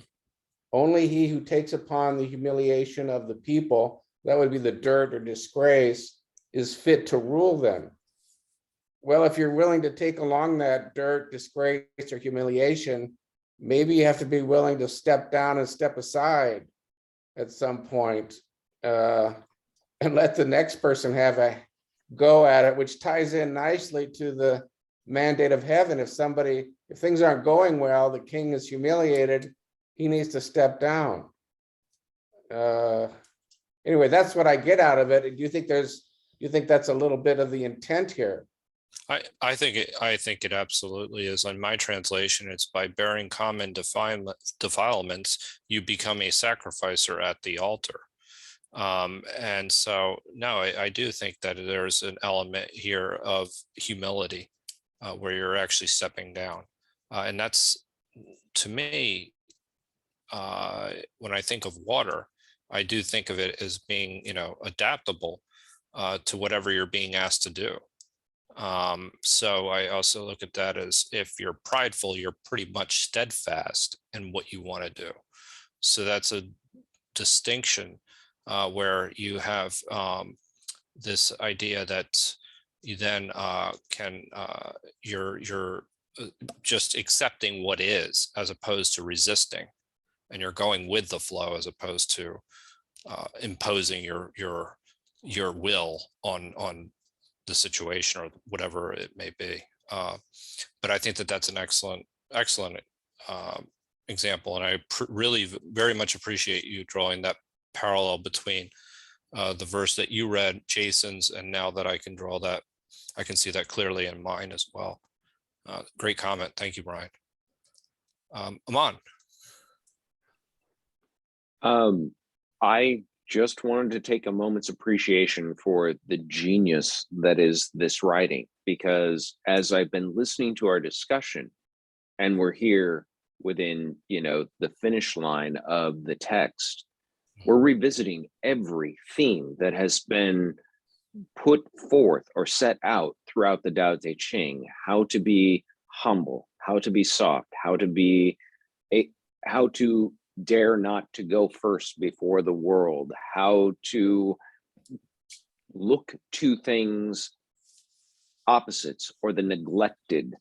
Only he who takes upon the humiliation of the people, that would be the dirt or disgrace, is fit to rule them. Well, if you're willing to take along that dirt, disgrace, or humiliation, maybe you have to be willing to step down and step aside at some point, and let the next person have a go at it, which ties in nicely to the mandate of heaven. If things aren't going well, the king is humiliated, he needs to step down. Anyway, that's what I get out of it. Do you think that's a little bit of the intent here? I think it absolutely is. On my translation, it's by bearing common defilements, you become a sacrificer at the altar. And so, no, I do think that there's an element here of humility, where you're actually stepping down. And that's, to me, when I think of water, I do think of it as being, adaptable to whatever you're being asked to do. So I also look at that as, if you're prideful, you're pretty much steadfast in what you want to do. So that's a distinction where you have this idea that you then you're just accepting what is, as opposed to resisting, and you're going with the flow as opposed to imposing your will on the situation or whatever it may be. But I think that that's an excellent example, and I really very much appreciate you drawing that parallel between the verse that you read, Jason's, and now that I can draw that, I can see that clearly in mine as well. Great comment. Thank you, Brian. Aman. I just wanted to take a moment's appreciation for the genius that is this writing, because as I've been listening to our discussion, and we're here within, the finish line of the text, we're revisiting every theme that has been put forth or set out throughout the Dao De Jing: how to be humble, how to be soft, how to dare not to go first before the world, how to look to things opposites or the neglected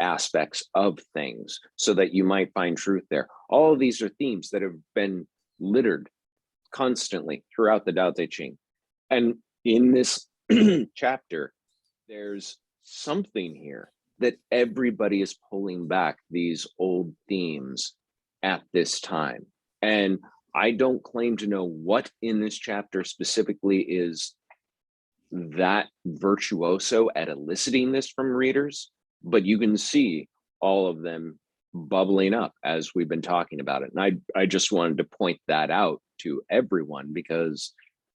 aspects of things so that you might find truth there. All of these are themes that have been littered constantly throughout the Dao De Jing. And in this chapter, there's something here that everybody is pulling back these old themes at this time. And I don't claim to know what in this chapter specifically is that virtuoso at eliciting this from readers, but you can see all of them bubbling up as we've been talking about it. And I just wanted to point that out to everyone, because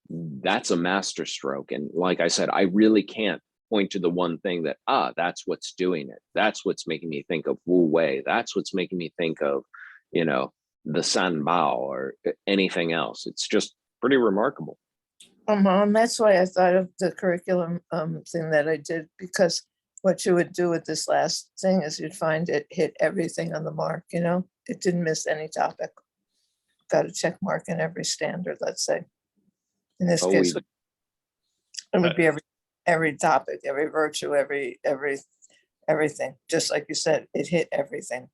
that's a masterstroke. And like I said, I really can't point to the one thing that, that's what's doing it. That's what's making me think of Wu Wei. That's what's making me think of, the San Bao or anything else. It's just pretty remarkable. That's why I thought of the curriculum thing that I did, because what you would do with this last thing is you'd find it hit everything on the mark, it didn't miss any topic. Got a check mark in every standard, let's say. In this case, it would be every topic, every virtue, everything. Just like you said, it hit everything.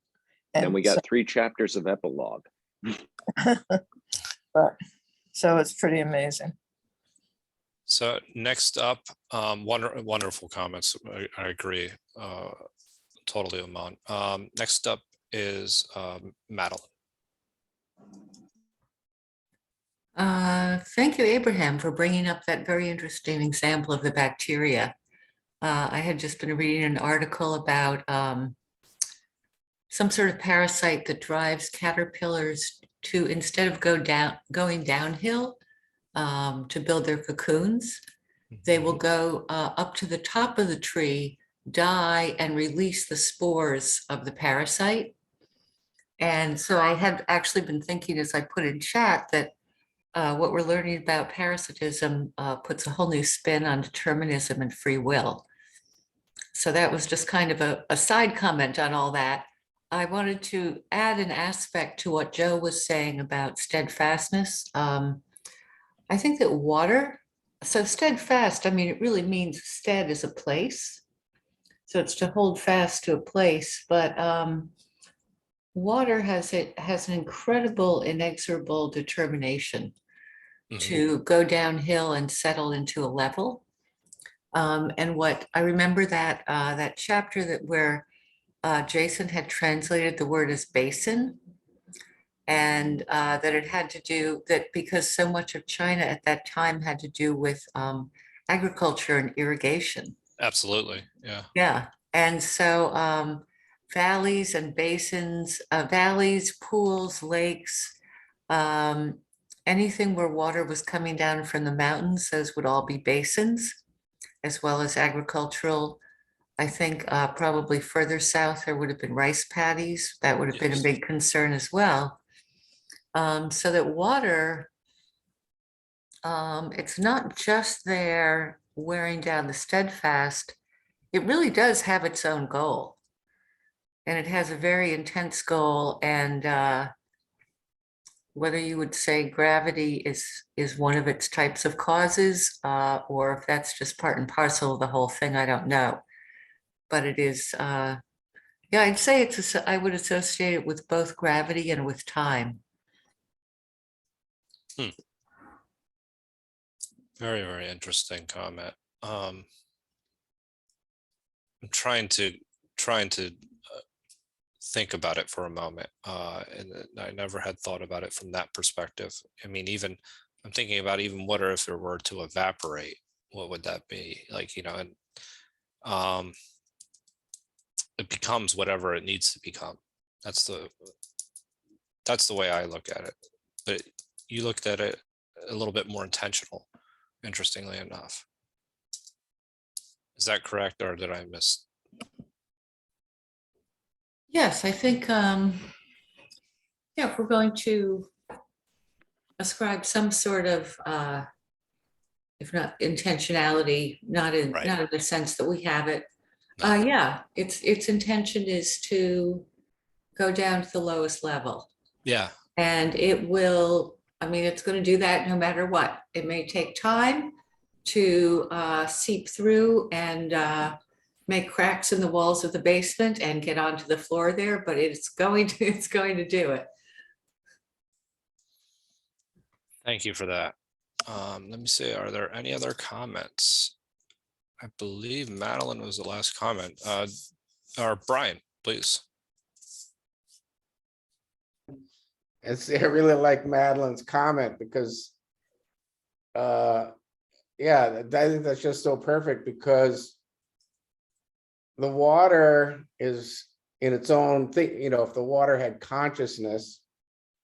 And we got 3 chapters of epilogue. So it's pretty amazing. So next up, wonderful comments. I agree totally, Aman. Next up is Madeline. Thank you, Abraham, for bringing up that very interesting example of the bacteria. I had just been reading an article about some sort of parasite that drives caterpillars to, instead of going downhill to build their cocoons, they will go up to the top of the tree, die, and release the spores of the parasite. And so I had actually been thinking, as I put in chat, that what we're learning about parasitism puts a whole new spin on determinism and free will. So that was just kind of a side comment on all that. I wanted to add an aspect to what Joe was saying about steadfastness. I think that water, so steadfast, I mean, it really means stead is a place. So it's to hold fast to a place, but water has an incredible, inexorable determination to go downhill and settle into a level. And what I remember that that chapter that where Jason had translated the word as basin, and that it had to do that because so much of China at that time had to do with agriculture and irrigation. Absolutely, yeah. Yeah, and so valleys and basins, valleys, pools, lakes, anything where water was coming down from the mountains, those would all be basins, as well as agricultural. I think probably further south, there would have been rice paddies. That would have been a big concern as well. So that water, it's not just there wearing down the steadfast. It really does have its own goal. And it has a very intense goal. And whether you would say gravity is one of its types of causes, or if that's just part and parcel of the whole thing, I don't know. But it is, yeah, I'd say I would associate it with both gravity and with time. Very, very interesting comment. I'm trying to think about it for a moment, and I never had thought about it from that perspective. I mean, even I'm thinking about even what if it were to evaporate, what would that be like? You know, and it becomes whatever it needs to become. That's the way I look at it. But you looked at it a little bit more intentional, interestingly enough. Is that correct, or did I miss? Yes, I think, yeah, if we're going to ascribe some sort of, if not intentionality, not in the sense that we have it. Yeah, its intention is to go down to the lowest level. Yeah. And it will, I mean, it's going to do that no matter what. It may take time to seep through and make cracks in the walls of the basement and get onto the floor there, but it's going to do it. Thank you for that. Let me see, are there any other comments? I believe Madeline was the last comment. Or Brian, please. I really like Madeline's comment because, yeah, I think that's just so perfect because the water is in its own thing. You know, if the water had consciousness,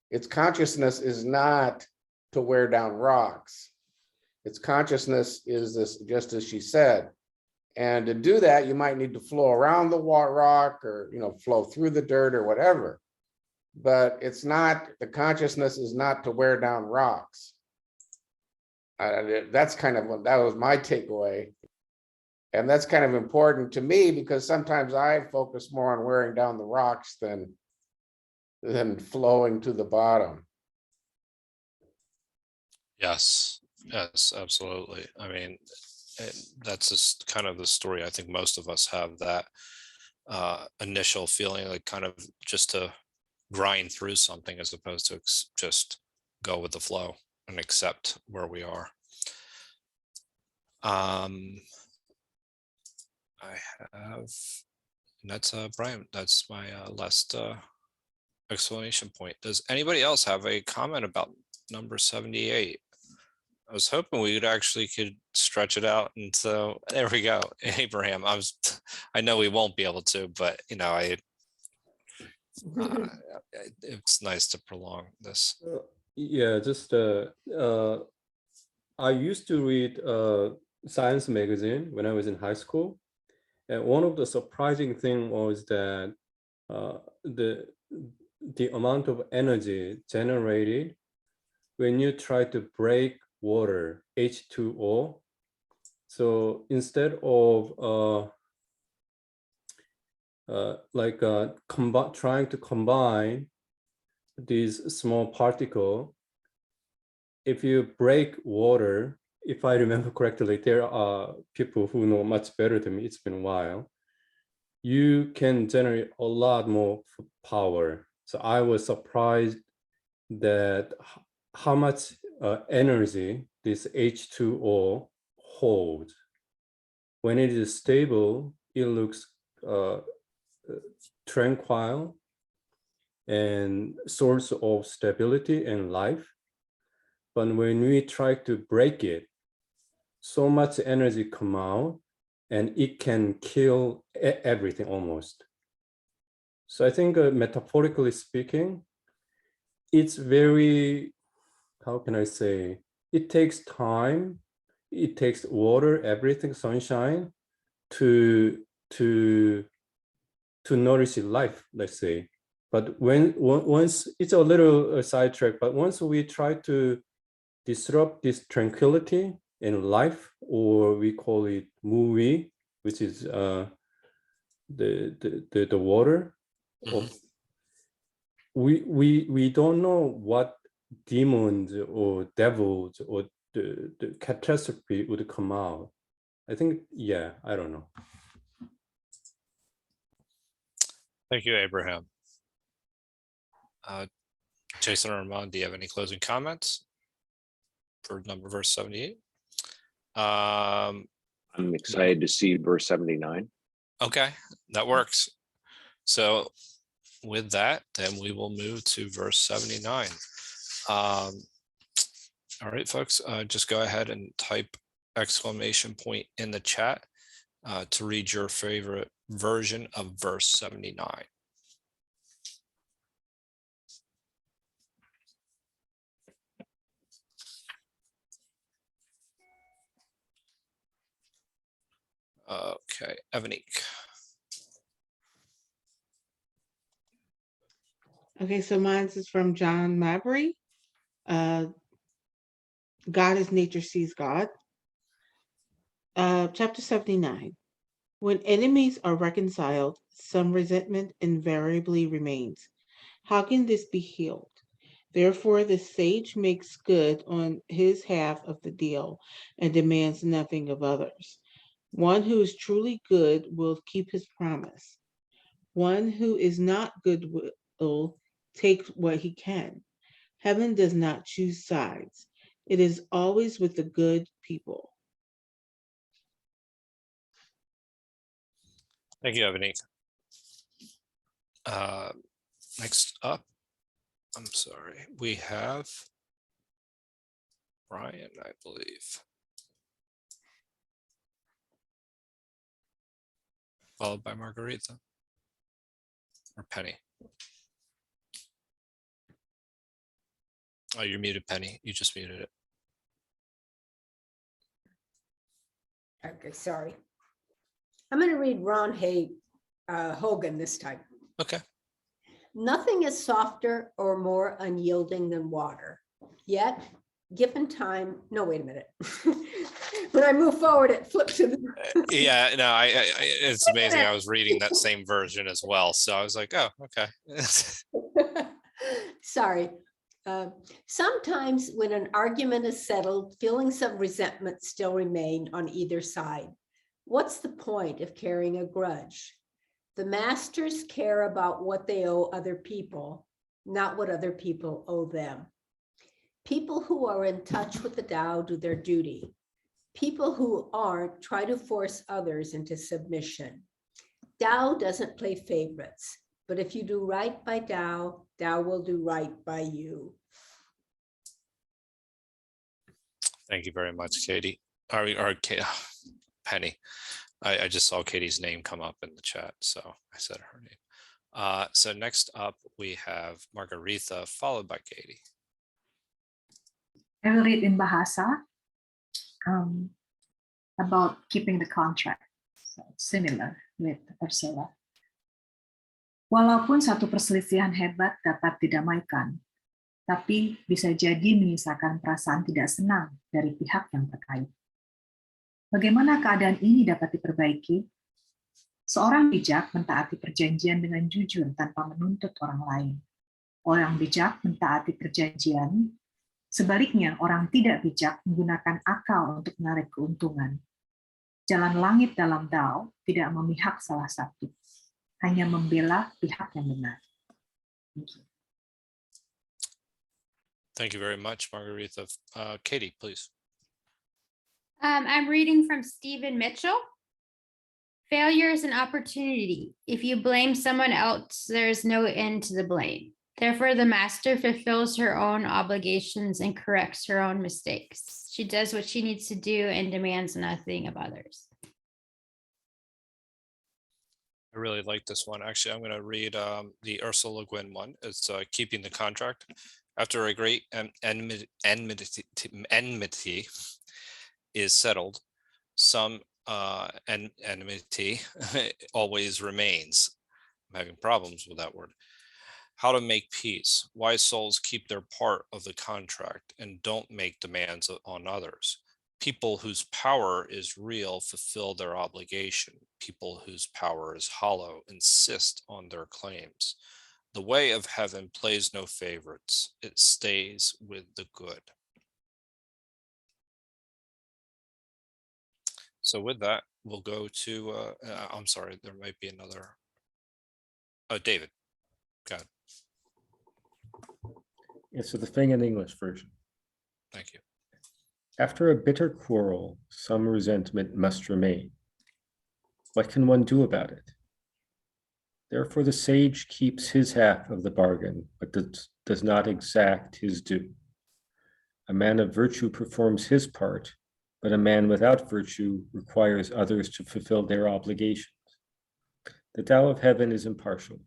its consciousness is not to wear down rocks. Its consciousness is this, just as she said. And to do that, you might need to flow around the rock or, you know, flow through the dirt or whatever. But it's not, the consciousness is not to wear down rocks. That's kind of what, that was my takeaway. And that's kind of important to me because sometimes I focus more on wearing down the rocks than flowing to the bottom. Yes, absolutely. I mean, that's just kind of the story. I think most of us have that initial feeling, like kind of just to grind through something as opposed to just go with the flow and accept where we are. I have, and that's Brian, that's my last explanation point. Does anybody else have a comment about number 78? I was hoping we could stretch it out, and so there we go. Abraham, I know we won't be able to, but you know, It's nice to prolong this. Yeah, just I used to read science magazine when I was in high school, and one of the surprising thing was that the amount of energy generated when you try to break water, H2O. So instead of trying to combine these small particle, if you break water, if I remember correctly, there are people who know much better than me, it's been a while, you can generate a lot more power. So I was surprised that how much energy this H2O holds. When it is stable, it looks tranquil and source of stability and life. But when we try to break it, so much energy come out and it can kill everything almost. So I think metaphorically speaking, it's very, how can I say, it takes time, it takes water, everything, sunshine to nourish life, let's say. But once, it's a little sidetrack, but once we try to disrupt this tranquility in life, or we call it movie, which is the water, of, we don't know what demons or devils or the catastrophe would come out. I think, yeah, I don't know. Thank you, Abraham. Jason or Ramon, do you have any closing comments for verse 78? I'm excited to see verse 79. Okay, that works. So with that, then we will move to verse 79. All right, folks, just go ahead and type exclamation point in the chat to read your favorite version of verse 79. Okay, Evanique. Okay, so mine is from John Mabry. God as nature sees God. Chapter 79. When enemies are reconciled, some resentment invariably remains. How can this be healed? Therefore, the sage makes good on his half of the deal and demands nothing of others. One who is truly good will keep his promise. One who is not good will take what he can. Heaven does not choose sides. It is always with the good people. Thank you, Evanique. Next up, I'm sorry, we have Brian, I believe. Followed by Margarita or Penny. Oh, you're muted, Penny. You just muted it. Okay, sorry. I'm going to read Ron Hogan this time. Okay. Nothing is softer or more unyielding than water. Yet, given time, no, wait a minute. When I move forward, it flips to the. Yeah, no, it's amazing. I was reading that same version as well. So I was like, oh, okay. Sorry. Sometimes when an argument is settled, feelings of resentment still remain on either side. What's the point of carrying a grudge? The masters care about what they owe other people, not what other people owe them. People who are in touch with the Tao do their duty. People who aren't try to force others into submission. Tao doesn't play favorites, but if you do right by Tao, Tao will do right by you. Thank you very much, Katie. Or Penny. I just saw Katie's name come up in the chat, so I said her name. So next up, we have Margarita, followed by Katie. I will read in Bahasa about keeping the contract. So similar with Ursula. Walaupun satu perselisihan hebat dapat didamaikan, tapi bisa jadi menyisakan perasaan tidak senang dari pihak yang terkait. Bagaimana keadaan ini dapat diperbaiki? Seorang bijak mentaati perjanjian dengan jujur tanpa menuntut orang lain. Orang bijak mentaati perjanjian. Sebaliknya, orang tidak bijak menggunakan akal untuk menarik keuntungan. Jalan langit dalam Dao tidak memihak salah satu, hanya membela pihak yang benar. Thank you. Thank you very much, Margarita. Katie, please. I'm reading from Stephen Mitchell. Failure is an opportunity. If you blame someone else, there is no end to the blame. Therefore, the master fulfills her own obligations and corrects her own mistakes. She does what she needs to do and demands nothing of others. I really like this one. Actually, I'm going to read the Ursula Gwynn one. It's keeping the contract. After a great enmity is settled, some enmity always remains. I'm having problems with that word. How to make peace. Wise souls keep their part of the contract and don't make demands on others. People whose power is real fulfill their obligation. People whose power is hollow insist on their claims. The way of heaven plays no favorites. It stays with the good. So with that, we'll go to, I'm sorry, there might be another. David, go ahead. Yeah, so the thing in English version. Thank you. After a bitter quarrel, some resentment must remain. What can one do about it? Therefore, the sage keeps his half of the bargain, but does not exact his due. A man of virtue performs his part, but a man without virtue requires others to fulfill their obligations. The Tao of heaven is impartial.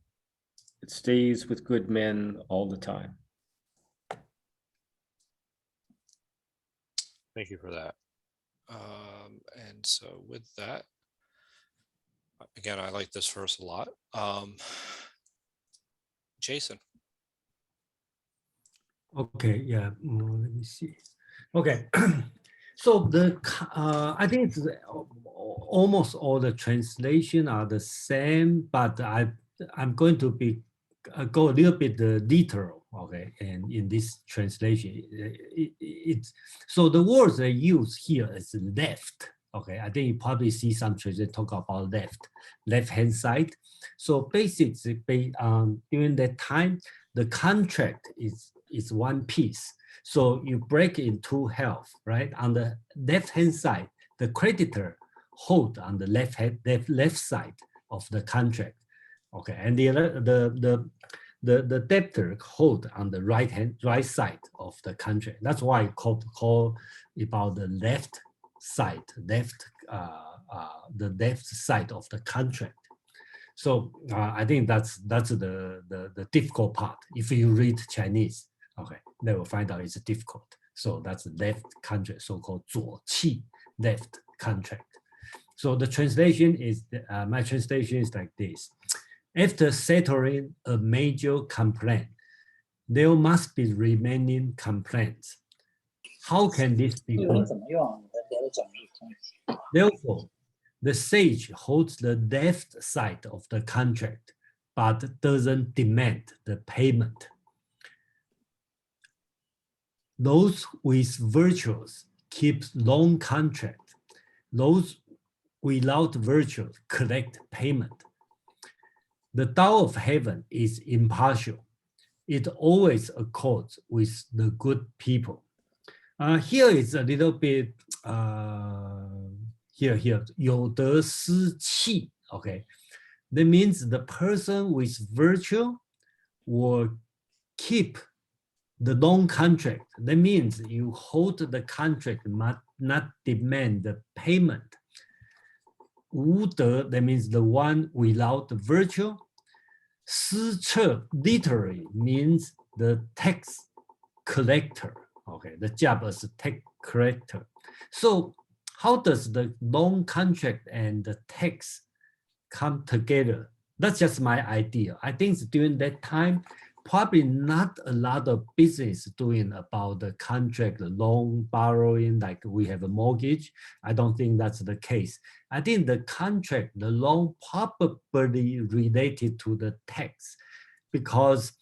It stays with good men all the time. Thank you for that. And so with that, again, I like this verse a lot. Jason. Okay, yeah, let me see. Okay, so I think it's almost all the translation are the same, but I'm going to go a little bit literal, okay, and in this translation, so the words they use here is left, okay. I think you probably see some translation talk about left hand side. So basically, during that time, the contract is one piece. So you break in two halves, right? On the left hand side, the creditor hold on the left side of the contract, okay, and the debtor hold on the right side of the contract. That's why I call about the left side, the left side of the contract. So I think that's the difficult part. If you read Chinese, okay, they will find out it's difficult. So that's left contract, so-called 左契 left contract. So the translation is, my translation is like this. After settling a major complaint, there must be remaining complaints. How can this be done? Therefore, the sage holds the left side of the contract, but doesn't demand the payment. Those with virtues keep long contract. Those without virtue collect payment. The Tao of heaven is impartial. It always accords with the good people. Here is a little bit, here, 有德思气, okay. That means the person with virtue will keep the long contract. That means you hold the contract, not demand the payment. 无德, that means the one without virtue. 司策 literally means the tax collector. Okay, the job as a tax collector. So how does the loan contract and the tax come together? That's just my idea. I think during that time, probably not a lot of business doing about the contract, the loan borrowing, like we have a mortgage. I don't think that's the case. I think the contract, the loan probably related to the tax, because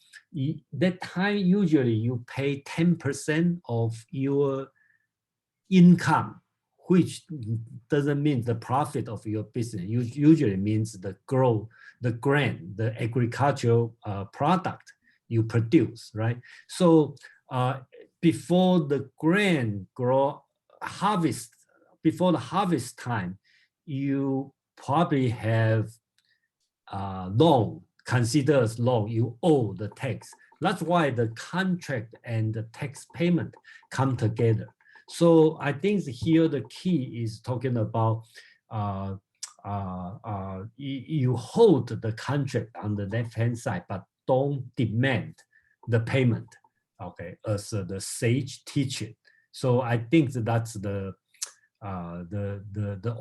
that time usually you pay 10% of your income, which doesn't mean the profit of your business. Usually means the growth, the grain, the agricultural product you produce, right? So before the grain harvest, before the harvest time, you probably have loan, considered as loan, you owe the tax. That's why the contract and the tax payment come together. So I think here the key is talking about you hold the contract on the left-hand side, but don't demand the payment, okay, as the sage teaching. So I think that's the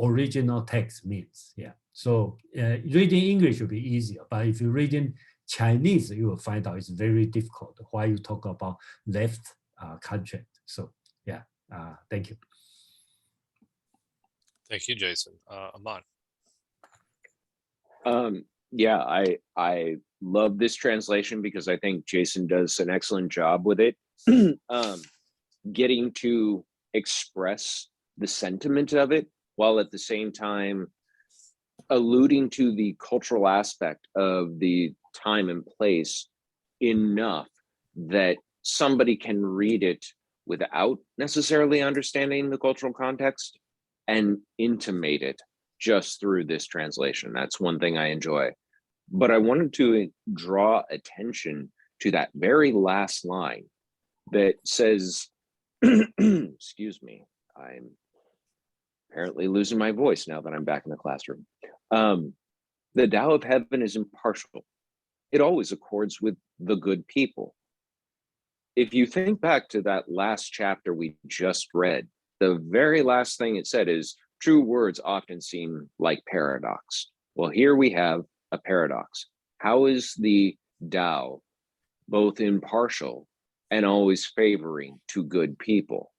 original text means, yeah. So reading English will be easier, but if you're reading Chinese, you will find out it's very difficult why you talk about left contract. So yeah, thank you. Thank you, Jason. Aman. Yeah, I love this translation because I think Jason does an excellent job with it. Getting to express the sentiment of it while at the same time alluding to the cultural aspect of the time and place enough that somebody can read it without necessarily understanding the cultural context and intimate it just through this translation. That's one thing I enjoy. But I wanted to draw attention to that very last line that says, excuse me, I'm apparently losing my voice now that I'm back in the classroom. The Tao of heaven is impartial. It always accords with the good people. If you think back to that last chapter we just read, the very last thing it said is, true words often seem like paradox. Well, here we have a paradox. How is the Tao both impartial and always favoring to good people?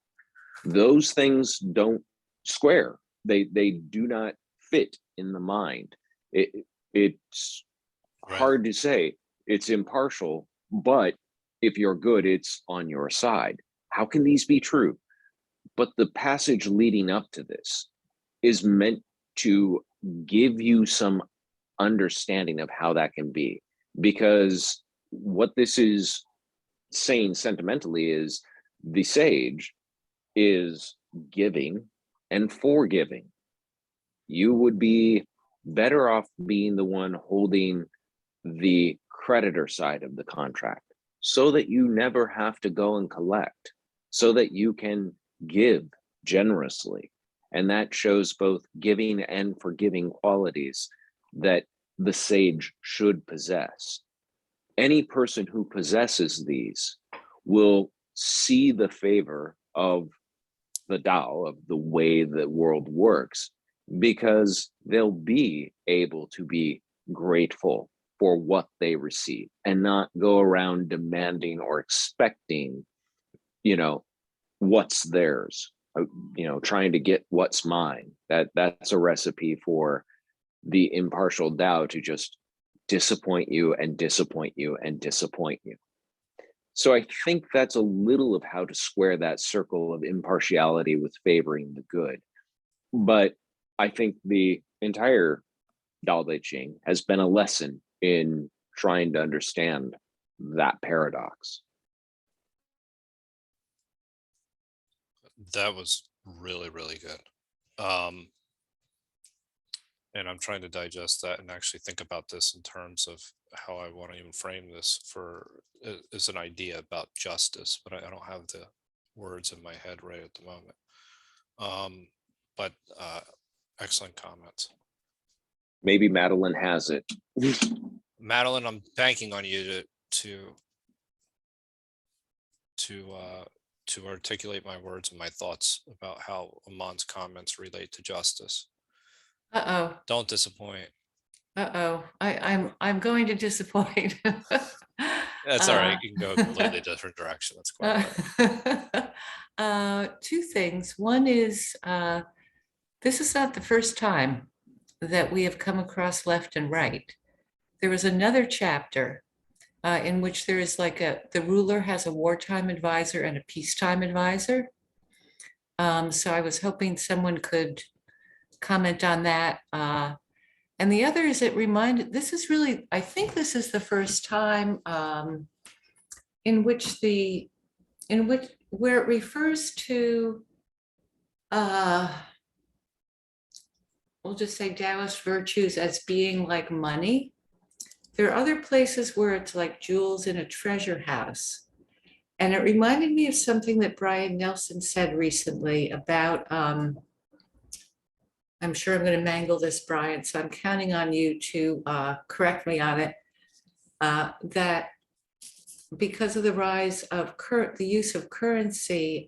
Those things don't square. They do not fit in the mind. It's hard to say it's impartial, but if you're good, it's on your side. How can these be true? But the passage leading up to this is meant to give you some understanding of how that can be, because what this is saying sentimentally is the sage is giving and forgiving. You would be better off being the one holding the creditor side of the contract so that you never have to go and collect, so that you can give generously. And that shows both giving and forgiving qualities that the sage should possess. Any person who possesses these will see the favor of the Tao, of the way the world works, because they'll be able to be grateful for what they receive and not go around demanding or expecting, what's theirs, trying to get what's mine. That's a recipe for the impartial Tao to just disappoint you and disappoint you and disappoint you. So I think that's a little of how to square that circle of impartiality with favoring the good. But I think the entire Dao De Jing has been a lesson in trying to understand that paradox. That was really, really good. And I'm trying to digest that and actually think about this in terms of how I want to even frame this as an idea about justice, but I don't have the words in my head right at the moment. But excellent comments. Maybe Madeline has it. Madeline, I'm banking on you to articulate my words and my thoughts about how Amon's comments relate to justice. Uh-oh. Don't disappoint. Uh-oh. I'm going to disappoint. That's all right. You can go a completely different direction. That's quite all right. Two things. One is this is not the first time that we have come across left and right. There was another chapter in which there is like the ruler has a wartime advisor and a peacetime advisor. So I was hoping someone could comment on that. And the other is it reminded, this is really, I think this is the first time where it refers to, we'll just say Taoist virtues as being like money. There are other places where it's like jewels in a treasure house. And it reminded me of something that Brian Nelson said recently about, I'm sure I'm going to mangle this, Brian, so I'm counting on you to correct me on it, that because of the rise of the use of currency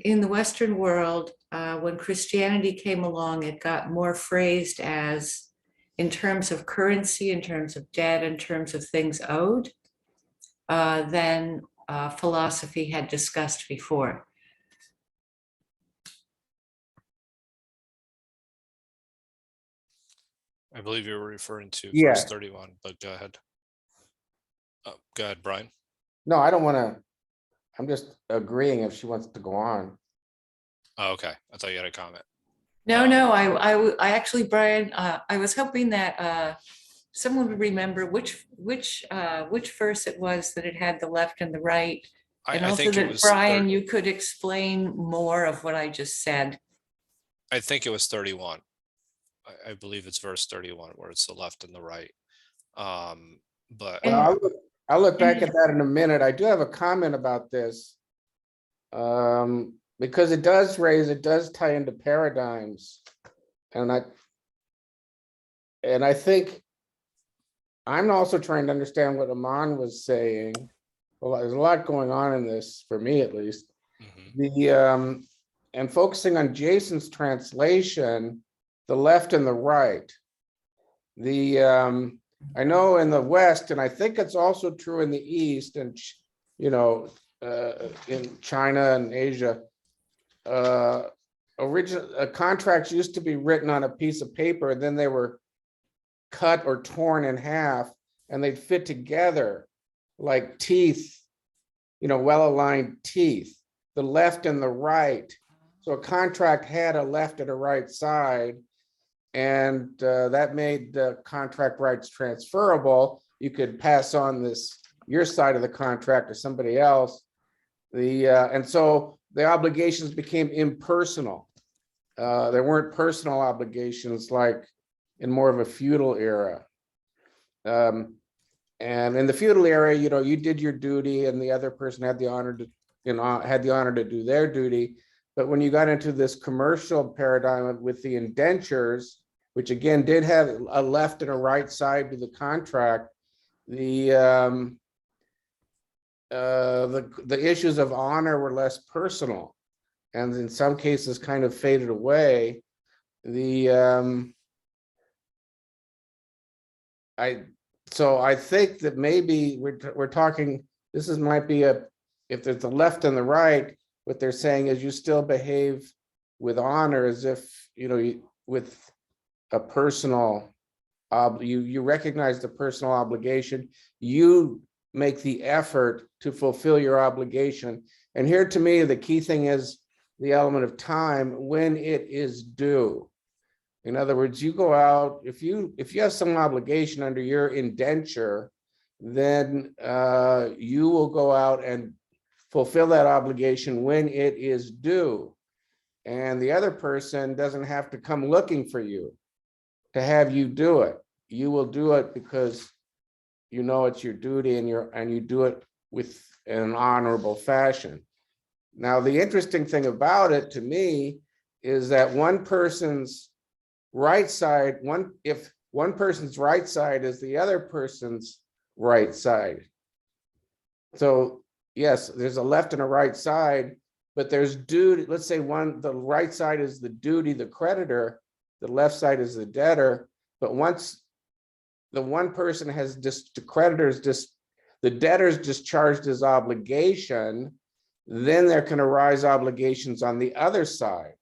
in the Western world, when Christianity came along, it got more phrased as in terms of currency, in terms of debt, in terms of things owed, than philosophy had discussed before. I believe you were referring to Yeah. verse 31, but go ahead. Go ahead, Brian. No, I don't want to. I'm just agreeing if she wants to go on. Oh, okay. I thought you had a comment. No, I actually, Brian, I was hoping that someone would remember which verse it was that it had the left and the right. And I also think it that, was Brian, you could explain more of what I just said. I think it was 31. I believe it's verse 31 where it's the left and the right. But Well, I'll look back at that in a minute. I do have a comment about this. Because it does tie into paradigms. And I think I'm also trying to understand what Aman was saying. Well, there's a lot going on in this, for me at least. And focusing on Jason's translation, the left and the right. I know in the West, and I think it's also true in the East, and in China and Asia, contracts used to be written on a piece of paper, and then they were cut or torn in half, and they'd fit together like teeth, well-aligned teeth, the left and the right. So a contract had a left and a right side, and that made the contract rights transferable. You could pass on your side of the contract to somebody else. And so the obligations became impersonal. There weren't personal obligations like in more of a feudal era. And in the feudal era, you did your duty, and the other person had the honor to do their duty. But when you got into this commercial paradigm with the indentures, which again did have a left and a right side to the contract, the issues of honor were less personal, and in some cases kind of faded away. So I think that maybe we're talking. Might be if there's the left and the right. What they're saying is you still behave with honor as if with a personal. You recognize the personal obligation. You make the effort to fulfill your obligation. And here, to me, the key thing is the element of time when it is due. In other words, you go out, if you have some obligation under your indenture, then you will go out and fulfill that obligation when it is due. And the other person doesn't have to come looking for you to have you do it. You will do it because it's your duty, and you do it with an honorable fashion. Now, the interesting thing about it to me is that one person's right side, if one person's right side is the other person's right side. So yes, there's a left and a right side, but there's duty. Let's say the right side is the duty, the creditor, the left side is the debtor. But once the one person has the debtor's discharged his obligation, then there can arise obligations on the other side.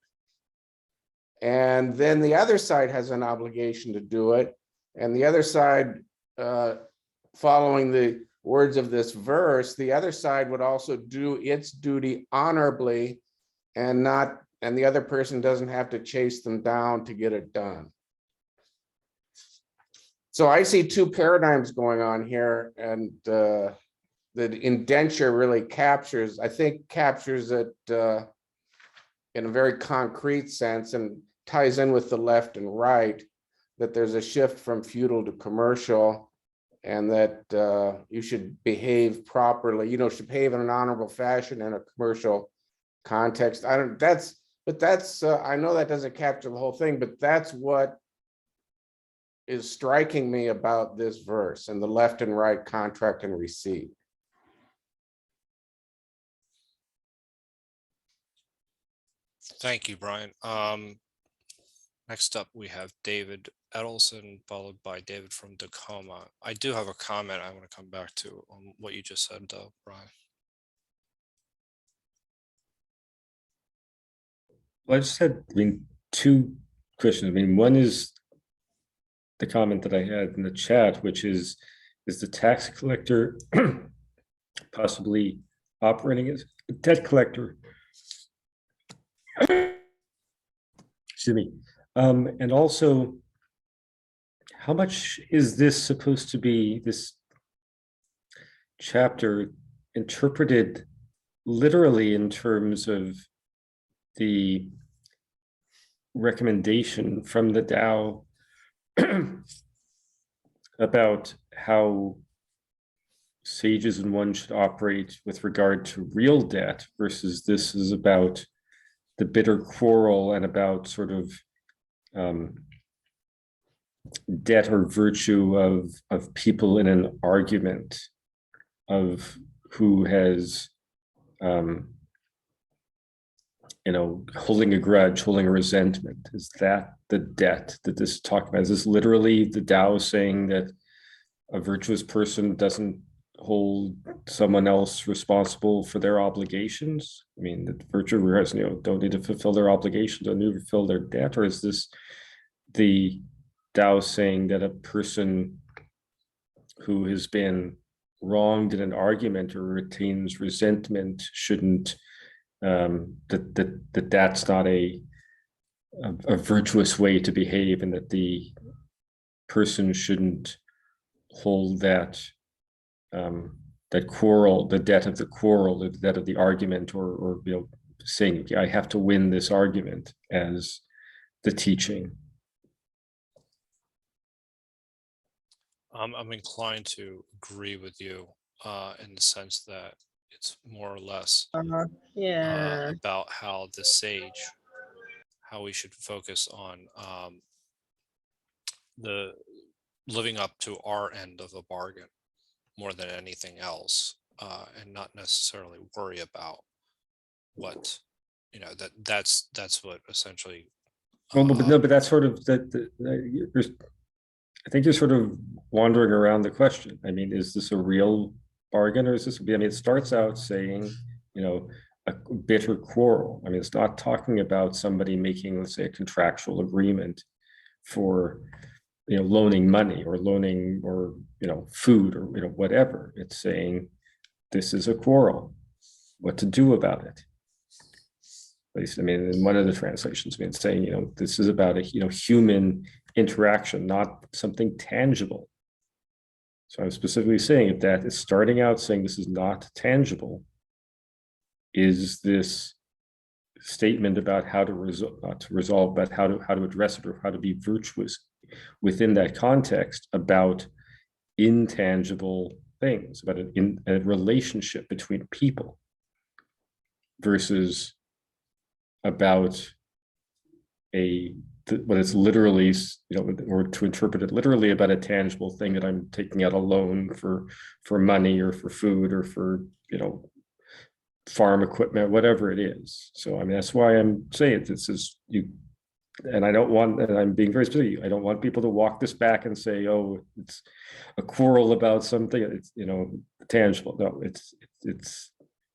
And then the other side has an obligation to do it. And the other side, following the words of this verse, the other side would also do its duty honorably, and the other person doesn't have to chase them down to get it done. So I see two paradigms going on here, and the indenture really captures it in a very concrete sense, and ties in with the left and right, that there's a shift from feudal to commercial, and that you should behave properly, should behave in an honorable fashion in a commercial context. I know that doesn't capture the whole thing, but that's what is striking me about this verse and the left and right contract and receipt. Thank you, Brian. Next up, we have David Edelson, followed by David from Tacoma. I do have a comment I want to come back to on what you just said, Brian. Well, I just had, two questions. One is the comment that I had in the chat, which is the tax collector possibly operating as a debt collector? Excuse me. And also, how much is this supposed to be, this chapter, interpreted literally in terms of the recommendation from the Tao about how sages and one should operate with regard to real debt, versus this is about the bitter quarrel and about sort of debt or virtue of people in an argument of who has holding a grudge, holding a resentment. Is that the debt that this is talking about? Is this literally the Tao saying that a virtuous person doesn't hold someone else responsible for their obligations? The virtuous don't need to fulfill their obligations, don't need to fulfill their debt? Or is this the Tao saying that a person who has been wronged in an argument or retains resentment shouldn't, that's not a virtuous way to behave, and that the person shouldn't hold that quarrel, the debt of the quarrel, the debt of the argument, or saying, I have to win this argument as the teaching? I'm inclined to agree with you in the sense that it's more or less about how the sage, how we should focus on the living up to our end of a bargain more than anything else, and not necessarily worry about what that's what essentially. But that's sort of I think you're sort of wandering around the question. Is this a real bargain, or is this? It starts out saying, a bitter quarrel. It's not talking about somebody making, let's say, a contractual agreement for, loaning money or loaning or, food or, whatever. It's saying this is a quarrel, what to do about it. At least, in one of the translations, it's saying, this is about a, human interaction, not something tangible. So I'm specifically saying, if that is starting out saying this is not tangible, is this statement about how to resolve, but how to address it, or how to be virtuous within that context, about intangible things, about a relationship between people, versus about the when it's literally, or to interpret it literally about a tangible thing that I'm taking out a loan for money or for food or for, farm equipment, whatever it is. So, I mean, that's why I'm saying this is and I'm being very specific. I don't want people to walk this back and say, oh, it's a quarrel about something. It's, tangible. No, it's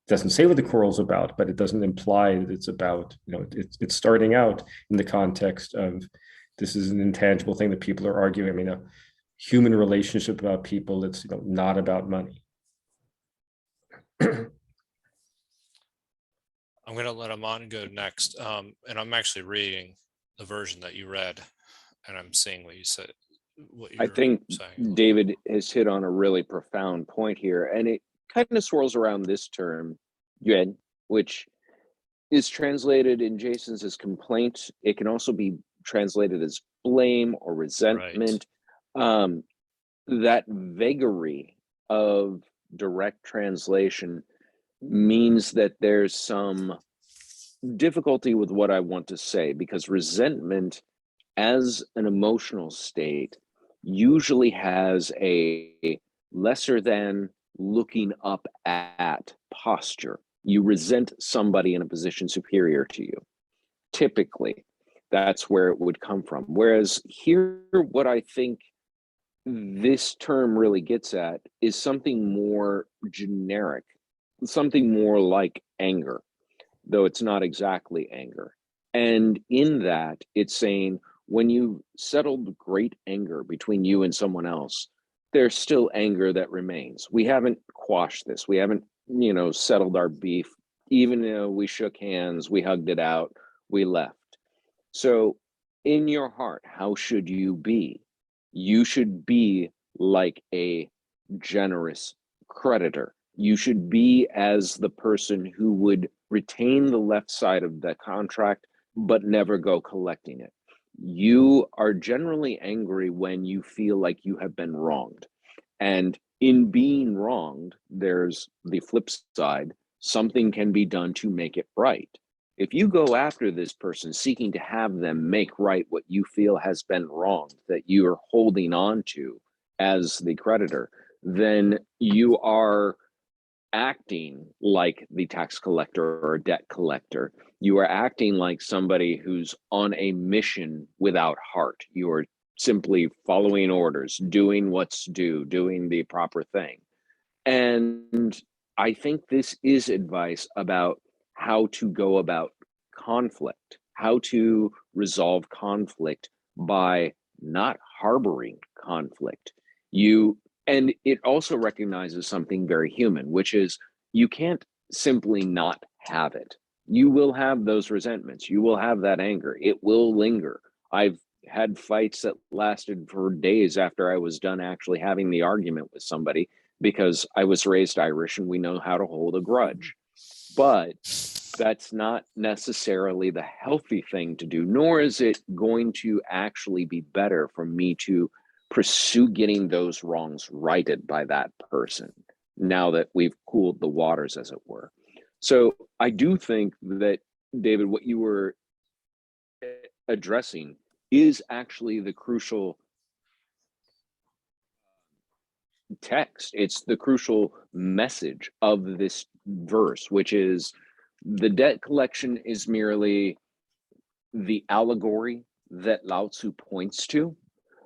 doesn't say what the quarrel's about, but it doesn't imply that it's about, it's starting out in the context of this is an intangible thing that people are arguing. I mean, a human relationship about people that's, not about money. I'm going to let Aman go next. And I'm actually reading the version that you read, and I'm seeing what you said. I think David has hit on a really profound point here, and it kind of swirls around this term, yuan, which is translated in Jason's as complaint. It can also be translated as blame or resentment. Right. That vagary of direct translation means that there's some difficulty with what I want to say, because resentment as an emotional state usually has a lesser than looking up at posture. You resent somebody in a position superior to you. Typically, that's where it would come from. Whereas here, what I think this term really gets at is something more generic, something more like anger, though it's not exactly anger. And in that, it's saying when you settled great anger between you and someone else, there's still anger that remains. We haven't quashed this. We haven't, settled our beef. Even though we shook hands, we hugged it out, we left. So in your heart, how should you be? You should be like a generous creditor. You should be as the person who would retain the left side of the contract, but never go collecting it. You are generally angry when you feel like you have been wronged. And in being wronged, there's the flip side. Something can be done to make it right. If you go after this person seeking to have them make right what you feel has been wronged, that you are holding on to as the creditor, then you are acting like the tax collector or debt collector. You are acting like somebody who's on a mission without heart. You are simply following orders, doing what's due, doing the proper thing. And I think this is advice about how to go about conflict, how to resolve conflict by not harboring conflict. And it also recognizes something very human, which is you can't simply not have it. You will have those resentments. You will have that anger. It will linger. I've had fights that lasted for days after I was done actually having the argument with somebody, because I was raised Irish and we know how to hold a grudge. But that's not necessarily the healthy thing to do, nor is it going to actually be better for me to pursue getting those wrongs righted by that person now that we've cooled the waters, as it were. So I do think that, David, what you were addressing is actually the crucial text. It's the crucial message of this verse, which is the debt collection is merely the allegory that Lao Tzu points to,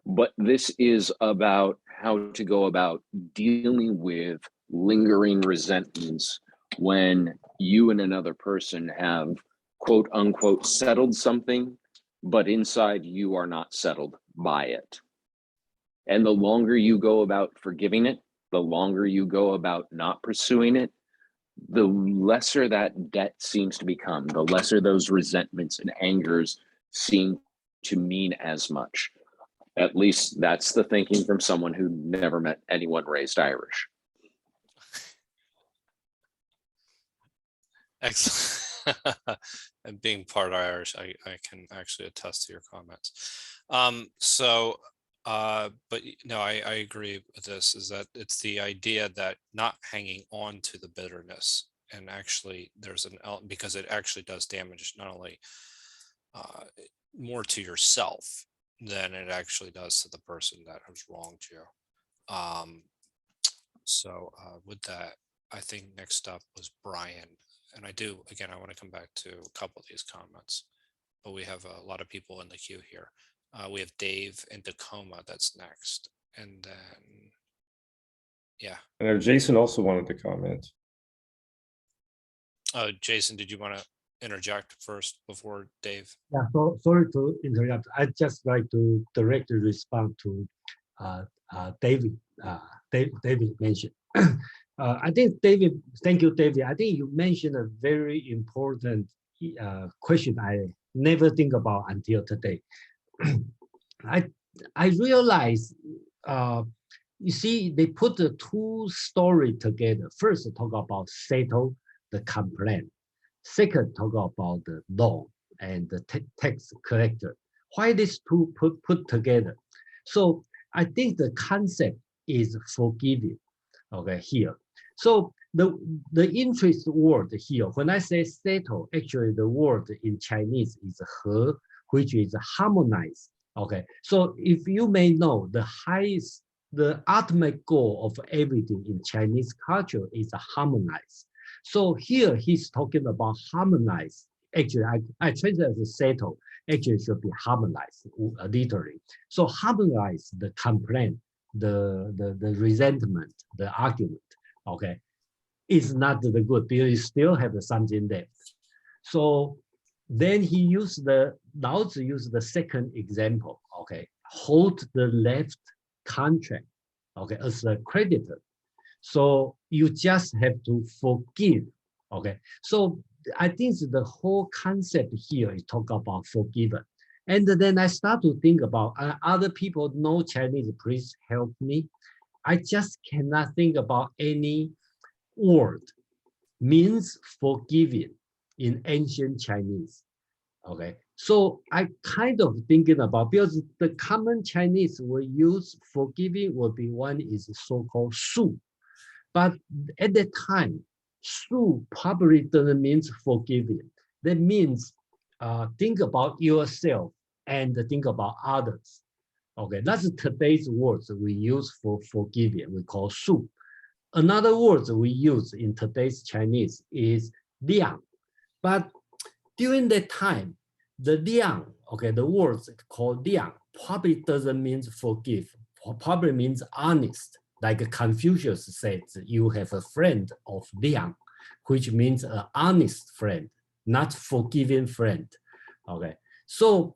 but this is about how to go about dealing with lingering resentments when you and another person have, quote unquote, settled something, but inside you are not settled by it. And the longer you go about forgiving it, the longer you go about not pursuing it, the lesser that debt seems to become, the lesser those resentments and angers seem to mean as much. At least that's the thinking from someone who never met anyone raised Irish. Excellent. And being part Irish, I can actually attest to your comments. But no, I agree with this, is that it's the idea that not hanging on to the bitterness, and actually there's because it actually does damage not only more to yourself than it actually does to the person that has wronged you. So with that, I think next up was Brian. And I want to come back to a couple of these comments, but we have a lot of people in the queue here. We have Dave in Tacoma that's next. And then, yeah. And Jason also wanted to comment. Jason, did you want to interject first before Dave? Yeah, so sorry to interrupt. I just like to directly respond to David. David mentioned. I think David, thank you, David. I think you mentioned a very important question I never think about until today. I realize, you see, they put the two stories together. First, talk about settle the complaint. Second, talk about the law and the text collector. Why these two put together? So I think the concept is forgiving. Okay, here. So the interest word here, when I say settle, actually the word in Chinese is he, which is harmonize. Okay, so if you may know, the ultimate goal of everything in Chinese culture is harmonize. So here he's talking about harmonize. Actually, I translate as settle. Actually, it should be harmonized, literally. So harmonize the complaint, the resentment, the argument. Okay, is not the good because you still have something left. So then he used Lao Tzu used the second example. Okay, hold the left contract. Okay, as a creditor. So you just have to forgive. Okay, so I think the whole concept here is talk about forgiven. And then I start to think about other people know Chinese, please help me. I just cannot think about any word means forgiving in ancient Chinese. Okay, so I kind of thinking about, because the common Chinese will use forgiving will be one is so-called su. But at that time, su probably doesn't mean forgiving. That means think about yourself and think about others. Okay, that's today's words we use for forgiving. We call su. Another word we use in today's Chinese is liang. But during that time, the liang, okay, the words called liang probably doesn't mean forgive, probably means honest. Like Confucius said, you have a friend of liang, which means an honest friend, not forgiving friend. Okay, so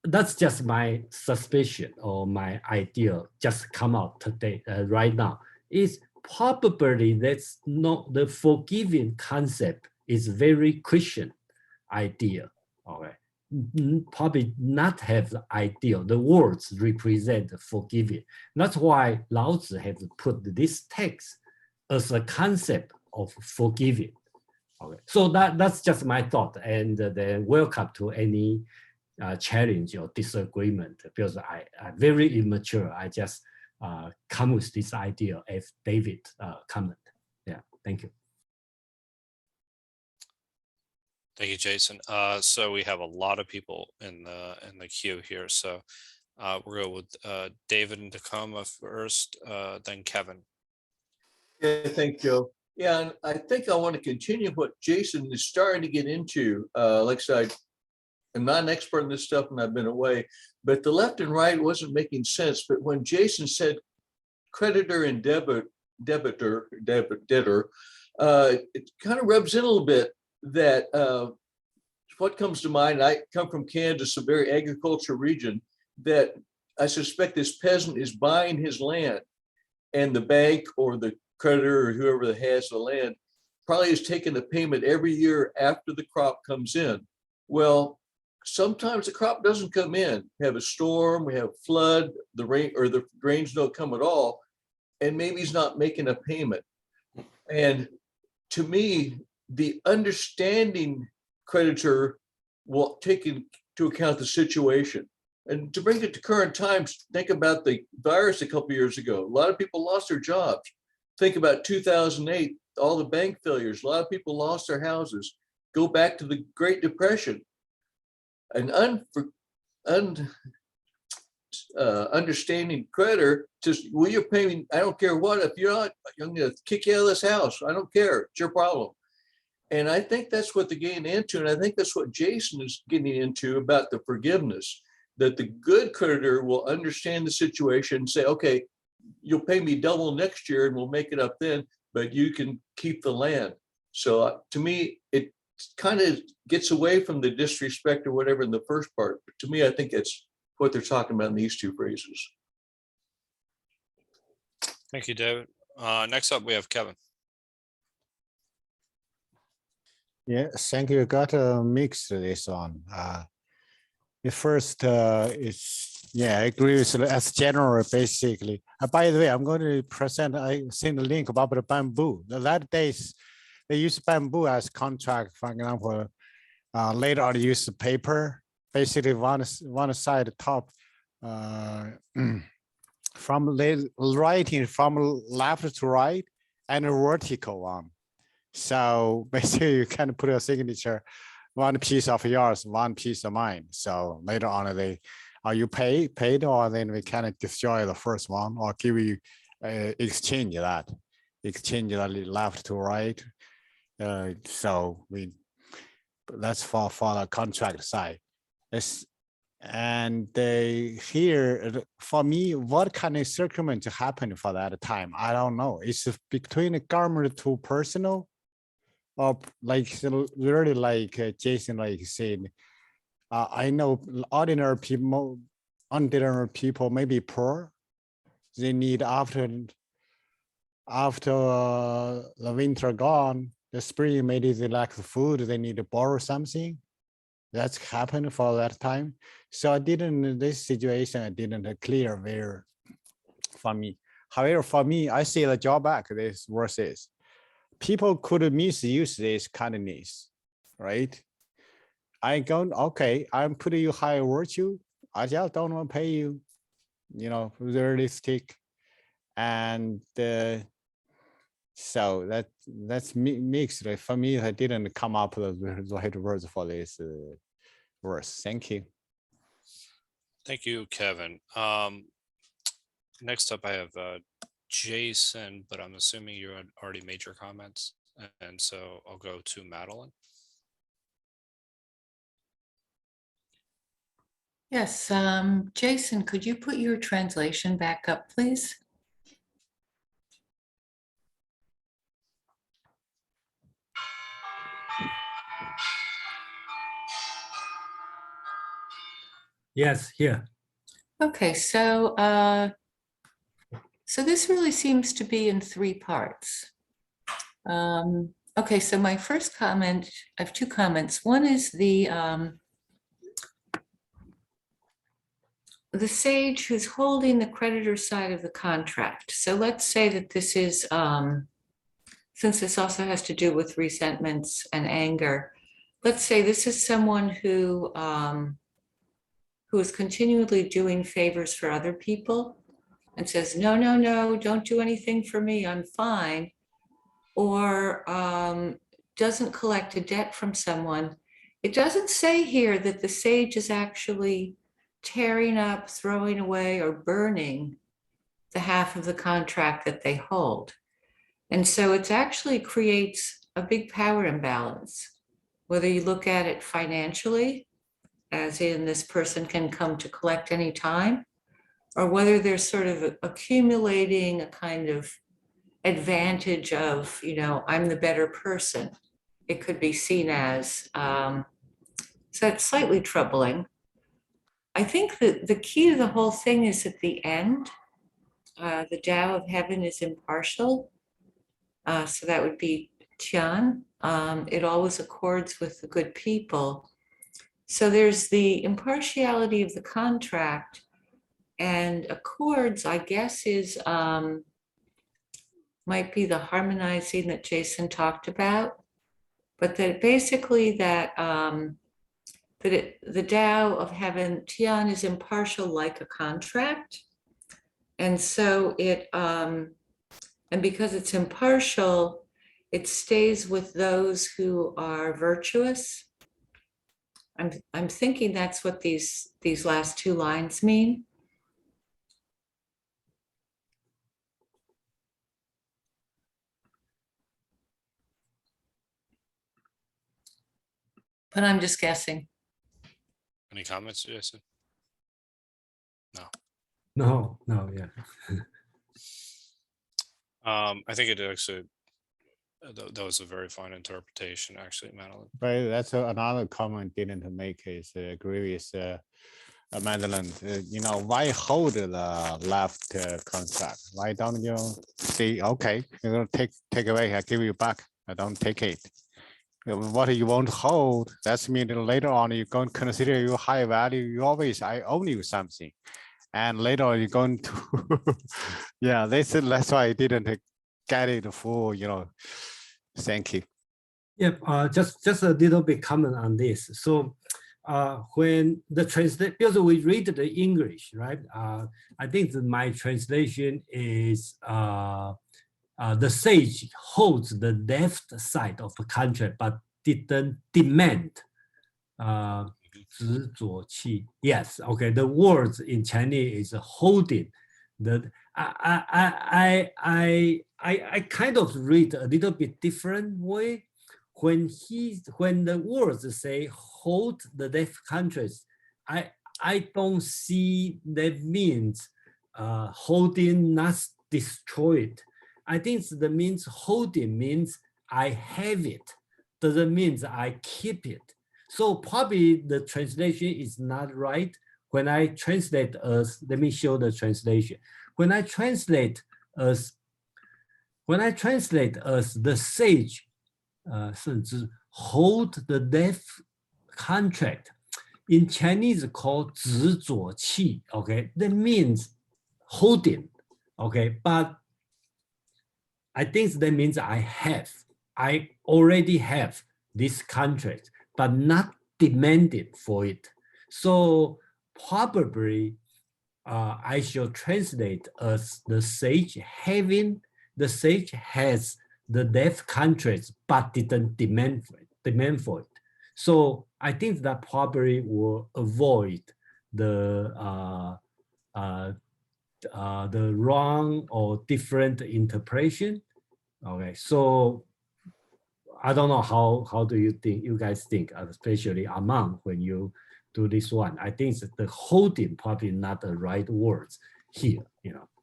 that's just my suspicion or my idea just come out today, right now. Is probably that's not the forgiving concept is very Christian idea. Okay, probably not have the idea. The words represent forgiving. That's why Lao Tzu have put this text as a concept of forgiving. Okay, so that's just my thought, and then welcome to any challenge or disagreement, because I'm very immature. I just come with this idea as David comment. Yeah, thank you. Thank you, Jason. So we have a lot of people in the queue here. So we'll go with David and Tacoma first, then Kevin. Yeah, thank you. Yeah, and I think I want to continue what Jason is starting to get into. Like I said, I'm not an expert in this stuff and I've been away, but the left and right wasn't making sense. But when Jason said creditor and debtor, it kind of rubs in a little bit that what comes to mind, I come from Kansas, a very agricultural region, that I suspect this peasant is buying his land and the bank or the creditor or whoever that has the land probably is taking a payment every year after the crop comes in. Well, sometimes the crop doesn't come in. We have a storm, we have flood, the rain or the rains don't come at all, and maybe he's not making a payment. And to me, the understanding creditor will take into account the situation. And to bring it to current times, think about the virus a couple of years ago. A lot of people lost their jobs. Think about 2008, all the bank failures. A lot of people lost their houses. Go back to the Great Depression. an understanding creditor, just, will you pay me? I don't care what. If you're not, I'm going to kick you out of this house. I don't care. It's your problem. And I think that's what they're getting into. And I think that's what Jason is getting into about the forgiveness, that the good creditor will understand the situation and say, okay, you'll pay me double next year and we'll make it up then, but you can keep the land. So to me, it kind of gets away from the disrespect or whatever in the first part. But to me, I think that's what they're talking about in these two phrases. Thank you, David. Next up, we have Kevin. Yeah, thank you. Got to mix this on. The first is, yeah, I agree with as general, basically. By the way, I'm going to present, I sent a link about the bamboo. The latter days, they use bamboo as contract, for example. Later on, they use paper, basically one side top, from writing from left to right, and a vertical one. So basically, you can put a signature, one piece of yours, one piece of mine. So later on, are you paid, or then we can destroy the first one, or give you exchange that left to right. So that's for the contract side. And here, for me, what kind of circumstance happened for that time? I don't know. It's between the government to personal, or like really like Jason like said. I know ordinary people, maybe poor. They need after the winter gone, the spring maybe they lack the food. They need to borrow something. That's happened for that time. So I didn't, this situation, I didn't clear very for me. However, for me, I see the drawback this versus people could misuse this kindness, right? I go, okay, I'm putting you higher virtue. I just don't want to pay you, realistic. And so that's mixed. Right? For me, I didn't come up with the right words for this verse. Thank you. Thank you, Kevin. Next up, I have Jason, but I'm assuming you had already made your comments. And so I'll go to Madeline. Yes, Jason, could you put your translation back up, please? Yes, here. Okay, so this really seems to be in three parts. Okay, so my first comment, I have two comments. One is the sage who's holding the creditor side of the contract. So let's say that this is, since this also has to do with resentments and anger, let's say this is someone who is continually doing favors for other people and says, no, no, no, don't do anything for me, I'm fine. Or doesn't collect a debt from someone. It doesn't say here that the sage is actually tearing up, throwing away, or burning the half of the contract that they hold. And so it actually creates a big power imbalance, whether you look at it financially, as in this person can come to collect any time, or whether they're sort of accumulating a kind of advantage of, I'm the better person. It could be seen as, so it's slightly troubling. I think that the key to the whole thing is at the end, the Tao of heaven is impartial. So that would be Tian. It always accords with the good people. So there's the impartiality of the contract, and accords, I guess, is might be the harmonizing that Jason talked about, but that basically the Tao of heaven, Tian, is impartial like a contract. And so it, and because it's impartial, it stays with those who are virtuous. I'm thinking that's what these last two lines mean. But I'm just guessing. Any comments, Jason? No, yeah. I think it actually, that was a very fine interpretation, actually, Madeline. But that's another comment didn't make is agree with Madeline. Why hold the left contract? Why don't you say, okay, you're gonna take away, I give you back, I don't take it. What you won't hold, that's mean later on you're going to consider you high value. You always, I owe you something. And later on you're going to, yeah, that's why I didn't get it full, Thank you. Yeah, just a little bit comment on this. So when the translate, because we read the English, right? I think that my translation is the sage holds the left side of the contract, but didn't demand. 执左气. Yes, okay. The words in Chinese is holding. I kind of read a little bit different way. When the words say hold the left contract, I don't see that means holding not destroyed. I think that means holding means I have it. Doesn't mean I keep it. So probably the translation is not right. When I translate as, let me show the translation. When I translate as the sage, 甚至 hold the left contract, in Chinese called 执左气, okay? That means holding, okay? But I think that means I already have this contract, but not demanded for it. So probably I should translate as the sage has the left contract, but didn't demand for it. So I think that probably will avoid the wrong or different interpretation. Okay, so I don't know how do you guys think, especially among when you do this one. I think that the holding probably not the right words here,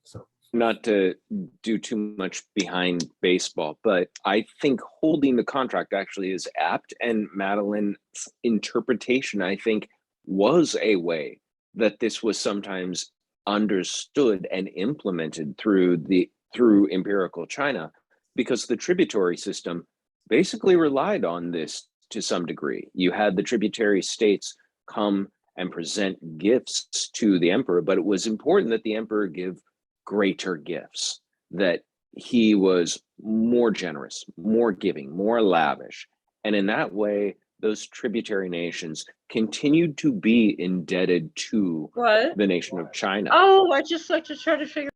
so. Not to do too much behind baseball, but I think holding the contract actually is apt, and Madeline's interpretation, I think, was a way that this was sometimes understood and implemented through empirical China, because the tributary system basically relied on this to some degree. You had the tributary states come and present gifts to the emperor, but it was important that the emperor give greater gifts, that he was more generous, more giving, more lavish. And in that way, those tributary nations continued to be indebted to the nation of China. Oh, I just like to try to figure.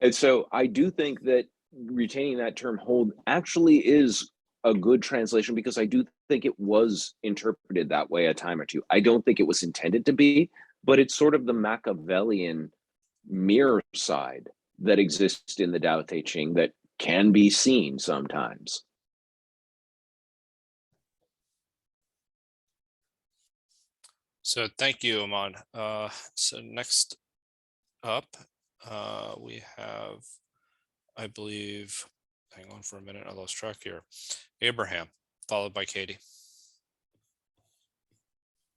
And so I do think that retaining that term hold actually is a good translation, because I do think it was interpreted that way a time or two. I don't think it was intended to be, but it's sort of the Machiavellian mirror side that exists in the Dao De Jing that can be seen sometimes. So thank you, Aman. So next up, we have, I believe, hang on for a minute, I lost track here. Abraham, followed by Katie.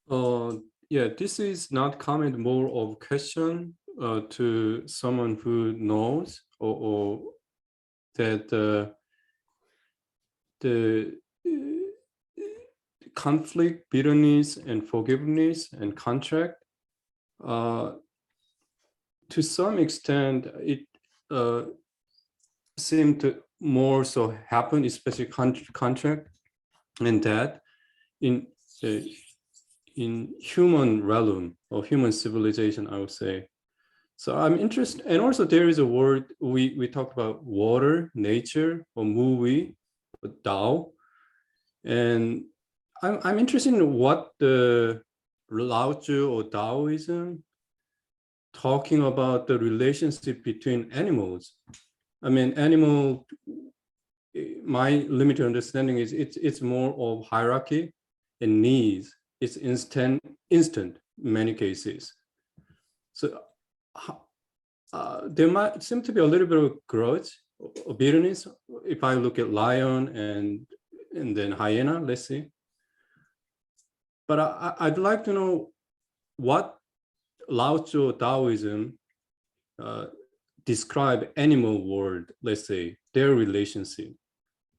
Yeah, this is not comment, more of question to someone who knows or that the conflict, bitterness, and forgiveness and contract, to some extent, it seemed to more so happen, especially contract, and that in human realm or human civilization, I would say. So I'm interested, and also there is a word we talk about: water, nature, or movie, or Dao, and I'm interested in what the Lao Tzu or Taoism talking about the relationship between animals. I mean, animal, my limited understanding is it's more of hierarchy and needs. It's instant in many cases. So there might seem to be a little bit of grudge or bitterness if I look at lion and then hyena, let's see. But I'd like to know what Lao Tzu or Taoism describe animal world, let's say, their relationship.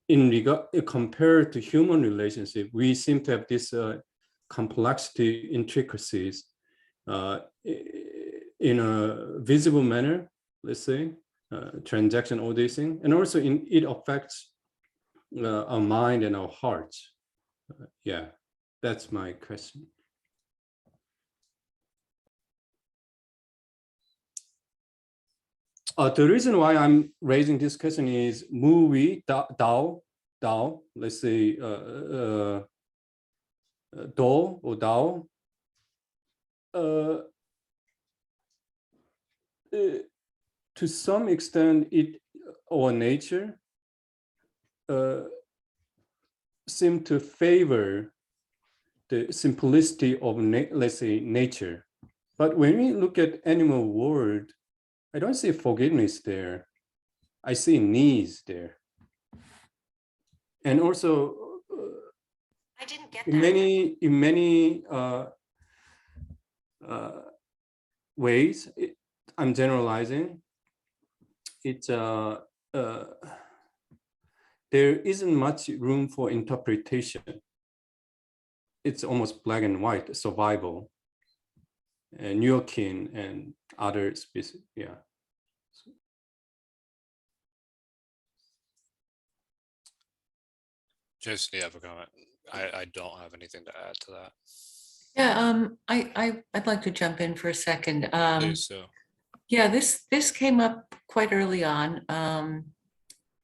In regard, compared to human relationship, we seem to have this complexity, intricacies in a visible manner, let's say, transaction, all these things. And also it affects our mind and our hearts. Yeah, that's my question. The reason why I'm raising this question is movie Dao, let's say Do or Dao, to some extent it or nature seem to favor the simplicity of let's say nature. But when we look at animal world, I don't see forgiveness there. I see needs there. And also, I didn't get in many ways, I'm generalizing. It's there isn't much room for interpretation. It's almost black and white, survival, and New Yorkin and other species. Yeah. Jason, do you have a comment? I don't have anything to add to that. Yeah, I'd like to jump in for a second. Please, so. Yeah, this came up quite early on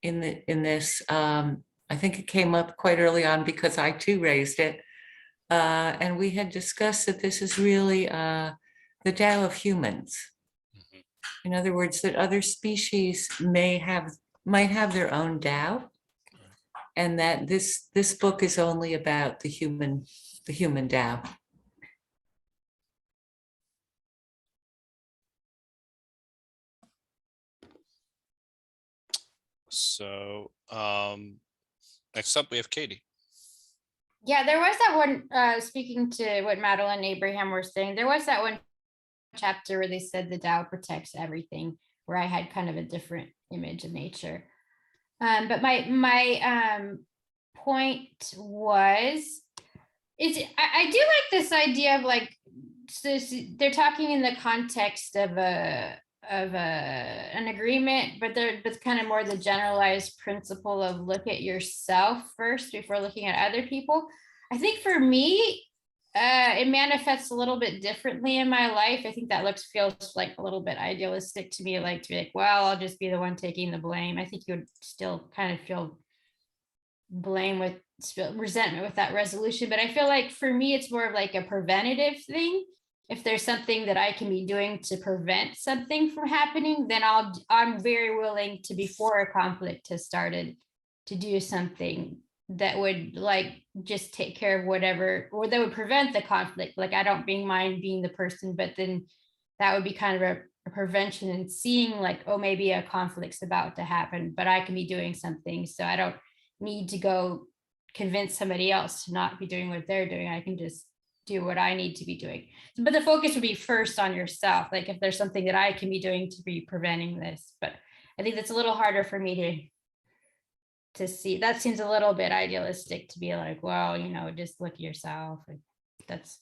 in this. I think it came up quite early on because I too raised it, and we had discussed that this is really the Tao of humans. Mm-hmm. In other words, that other species might have their own Tao, and that this book is only about the human Tao. So next up we have Katie. Yeah, there was that one, speaking to what Madeline and Abraham were saying, there was that one chapter where they said the Tao protects everything, where I had kind of a different image of nature. But my point was, I do like this idea of like, so they're talking in the context of an agreement, but it's kind of more the generalized principle of look at yourself first before looking at other people. I think for me, it manifests a little bit differently in my life. I think that feels like a little bit idealistic to me, like to be like, well, I'll just be the one taking the blame. I think you would still kind of feel blame with resentment with that resolution. But I feel like for me, it's more of like a preventative thing. If there's something that I can be doing to prevent something from happening, then I'm very willing to, before a conflict has started, to do something that would like just take care of whatever, or that would prevent the conflict. Like I don't mind being the person, but then that would be kind of a prevention and seeing like, oh, maybe a conflict's about to happen, but I can be doing something. So I don't need to go convince somebody else to not be doing what they're doing. I can just do what I need to be doing. But the focus would be first on yourself. Like if there's something that I can be doing to be preventing this, but I think that's a little harder for me to see. That seems a little bit idealistic to be like, well, just look at yourself. That's.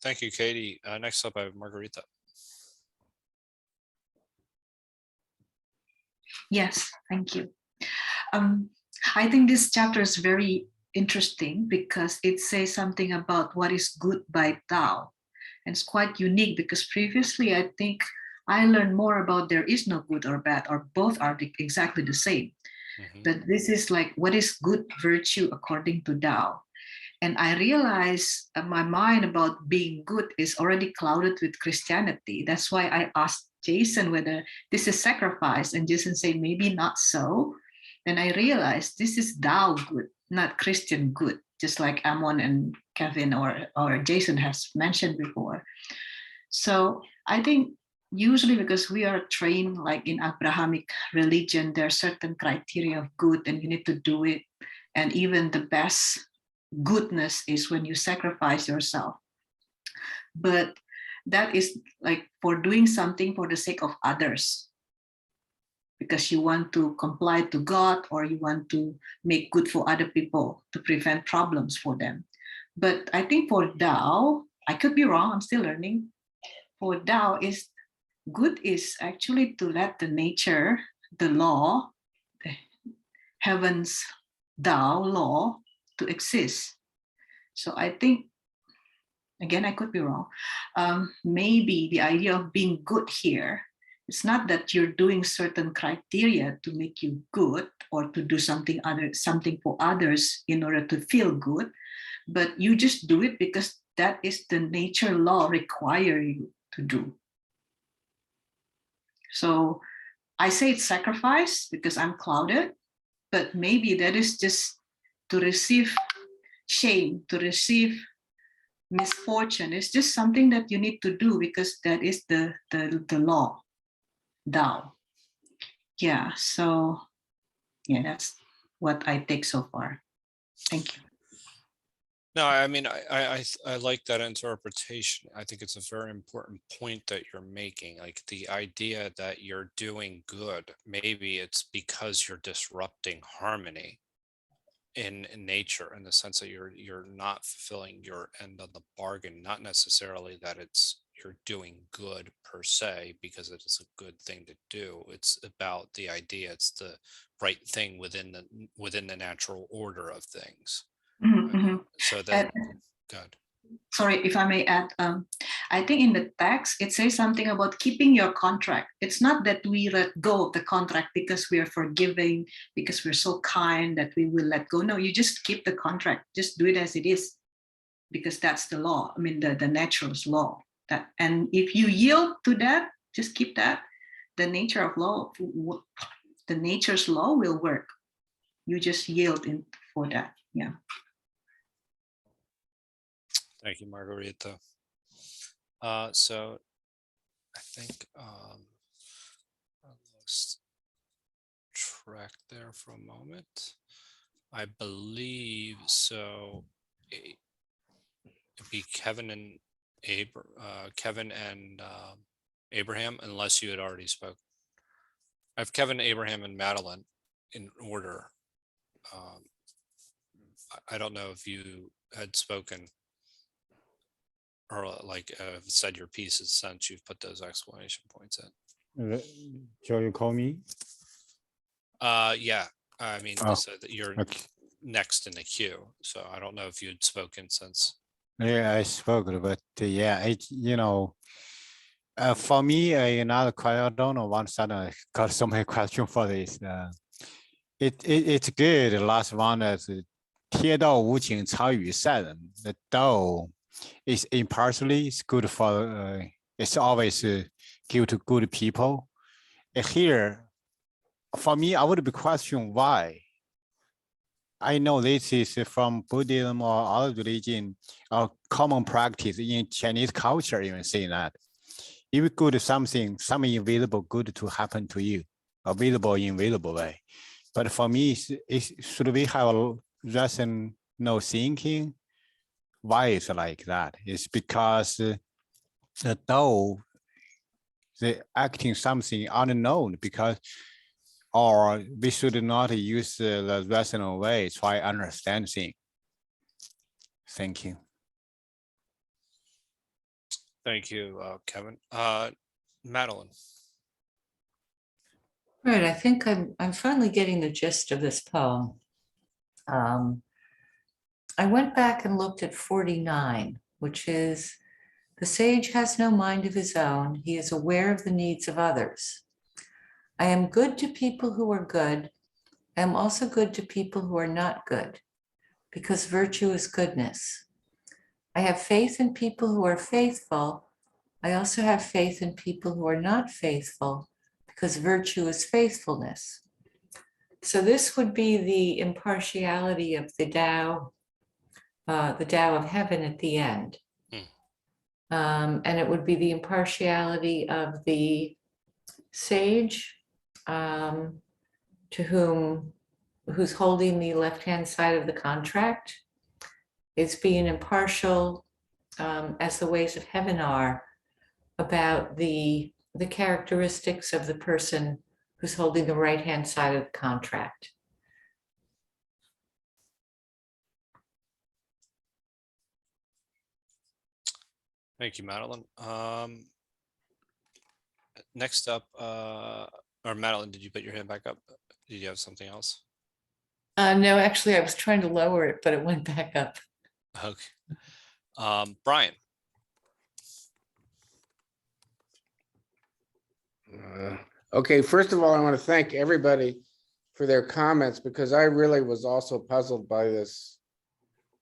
Thank you, Katie. Next up, I have Margarita. Yes, thank you. I think this chapter is very interesting because it says something about what is good by Tao. And it's quite unique because previously I think I learned more about there is no good or bad, or both are exactly the same. But this is like, what is good virtue according to Tao? And I realized my mind about being good is already clouded with Christianity. That's why I asked Jason whether this is sacrifice, and Jason said maybe not so. Then I realized this is Tao good, not Christian good, just like Amon and Kevin or Jason has mentioned before. So I think usually because we are trained like in Abrahamic religion, there are certain criteria of good and you need to do it. And even the best goodness is when you sacrifice yourself. But that is like for doing something for the sake of others, because you want to comply to God or you want to make good for other people to prevent problems for them. But I think for Tao, I could be wrong, I'm still learning. For Tao, is good is actually to let the nature, the law, the heaven's Tao law to exist. So I think, again, I could be wrong. Maybe the idea of being good here, it's not that you're doing certain criteria to make you good or to do something for others in order to feel good, but you just do it because that is the nature law require you to do. So I say it's sacrifice because I'm clouded, but maybe that is just to receive shame, to receive misfortune. It's just something that you need to do because that is the law, Tao. Yeah, so yeah, that's what I take so far. Thank you. No, I mean, I like that interpretation. I think it's a very important point that you're making, like the idea that you're doing good. Maybe it's because you're disrupting harmony in nature, in the sense that you're not fulfilling your end of the bargain, not necessarily that you're doing good per se because it is a good thing to do. It's about the idea, it's the right thing within the natural order of things. So that, good. Sorry, if I may add, I think in the text, it says something about keeping your contract. It's not that we let go of the contract because we are forgiving, because we're so kind that we will let go. No, you just keep the contract. Just do it as it is, because that's the law. I mean, the natural law. And if you yield to that, just keep that. The nature of law, the nature's law will work. You just yield for that. Yeah. Thank you, Margarita. So I think I lost track there for a moment. I believe so. It'd be Kevin and Abraham, unless you had already spoken. I have Kevin, Abraham, and Madeline in order. I don't know if you had spoken or said your pieces since you've put those exclamation points in. Joe, you call me? Yeah. I mean, so that you're Okay. next in the queue. So I don't know if you'd spoken since. Yeah, I spoke, but yeah, for me, another question, I don't know, one sudden I got so many questions for this. It's good. The last one is 贴到无情超于善人. The Dao is impartially, it's good for, it's always give to good people. Here, for me, I would be question why. I know this is from Buddhism or other religion, or common practice in Chinese culture, even saying that. If you good something invisible good to happen to you, a visible, invisible way. But for me, should we have a rational thinking? Why is it like that? It's because the Tao, they acting something unknown, because, or we should not use the rational way, try understand things. Thank you. Thank you, Kevin. Madeline. Right, I think I'm finally getting the gist of this poem. I went back and looked at 49, which is, the sage has no mind of his own. He is aware of the needs of others. I am good to people who are good, I am also good to people who are not good, because virtue is goodness. I have faith in people who are faithful. I also have faith in people who are not faithful, because virtue is faithfulness. So this would be the impartiality of the Tao of heaven at the end. And it would be the impartiality of the sage who's holding the left-hand side of the contract. It's being impartial as the ways of heaven are about the characteristics of the person who's holding the right-hand side of the contract. Thank you, Madeline. Next up, or Madeline, did you put your hand back up? Did you have something else? No, actually, I was trying to lower it, but it went back up. Okay. Brian. Okay, first of all, I want to thank everybody for their comments, because I really was also puzzled by this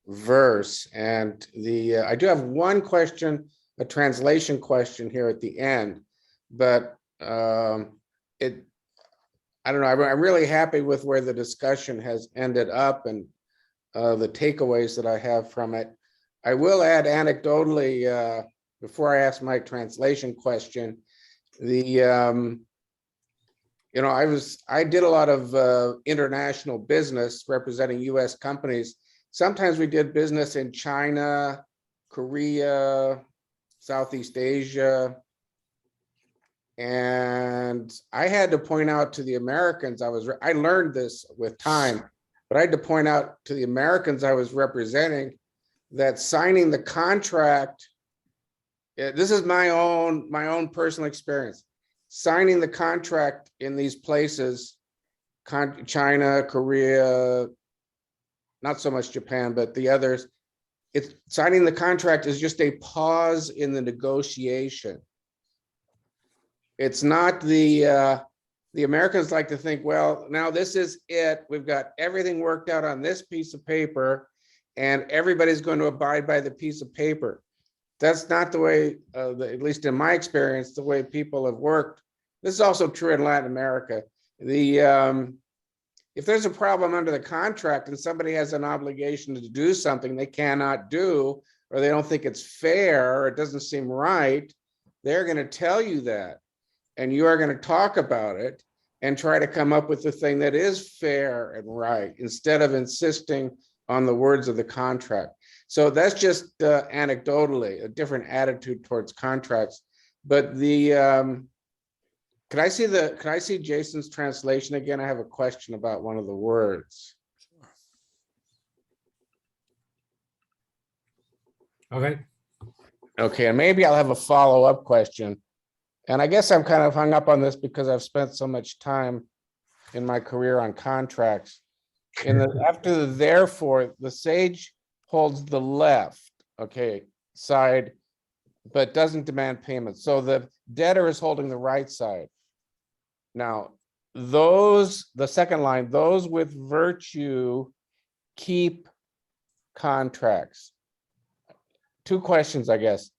verse. And I do have one question, a translation question here at the end, but I don't know, I'm really happy with where the discussion has ended up and the takeaways that I have from it. I will add anecdotally, before I ask my translation question, I did a lot of international business representing US companies. Sometimes we did business in China, Korea, Southeast Asia. And I had to point out to the Americans, I learned this with time, but I had to point out to the Americans I was representing that signing the contract, this is my own personal experience. Signing the contract in these places, China, Korea, not so much Japan, but the others, signing the contract is just a pause in the negotiation. It's not the Americans like to think, well, now this is it. We've got everything worked out on this piece of paper and everybody's going to abide by the piece of paper. That's not the way, at least in my experience, the way people have worked. This is also true in Latin America. If there's a problem under the contract and somebody has an obligation to do something they cannot do, or they don't think it's fair, or it doesn't seem right, they're going to tell you that. And you are going to talk about it and try to come up with the thing that is fair and right, instead of insisting on the words of the contract. So that's just anecdotally a different attitude towards contracts. But could I see Jason's translation again? I have a question about one of the words. Okay. Okay, and maybe I'll have a follow-up question. And I guess I'm kind of hung up on this because I've spent so much time in my career on contracts. After the therefore, the sage holds the left, side, but doesn't demand payment. So the debtor is holding the right side. Now, the second line, those with virtue keep contracts. Two questions, I guess.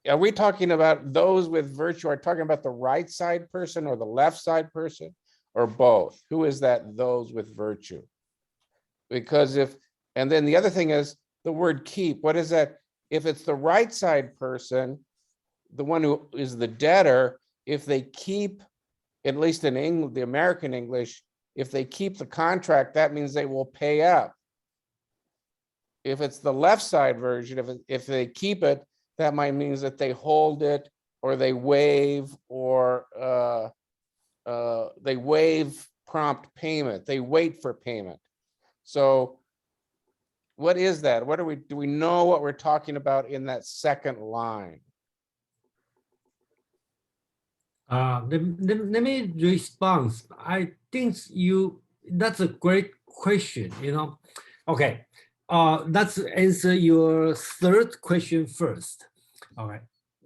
Are we talking about those with virtue? Are we talking about the right side person or the left side person, or both? Who is that, those with virtue? Because and then the other thing is the word keep. What is that? If it's the right side person, the one who is the debtor, if they keep, at least in English, the American English, if they keep the contract, that means they will pay up. If it's the left side version, if they keep it, that might mean that they hold it, or they waive, or they waive prompt payment. They wait for payment. So what is that? Do we know what we're talking about in that second line? Let me respond. I think that's a great question, Okay, let's answer your third question first. All right.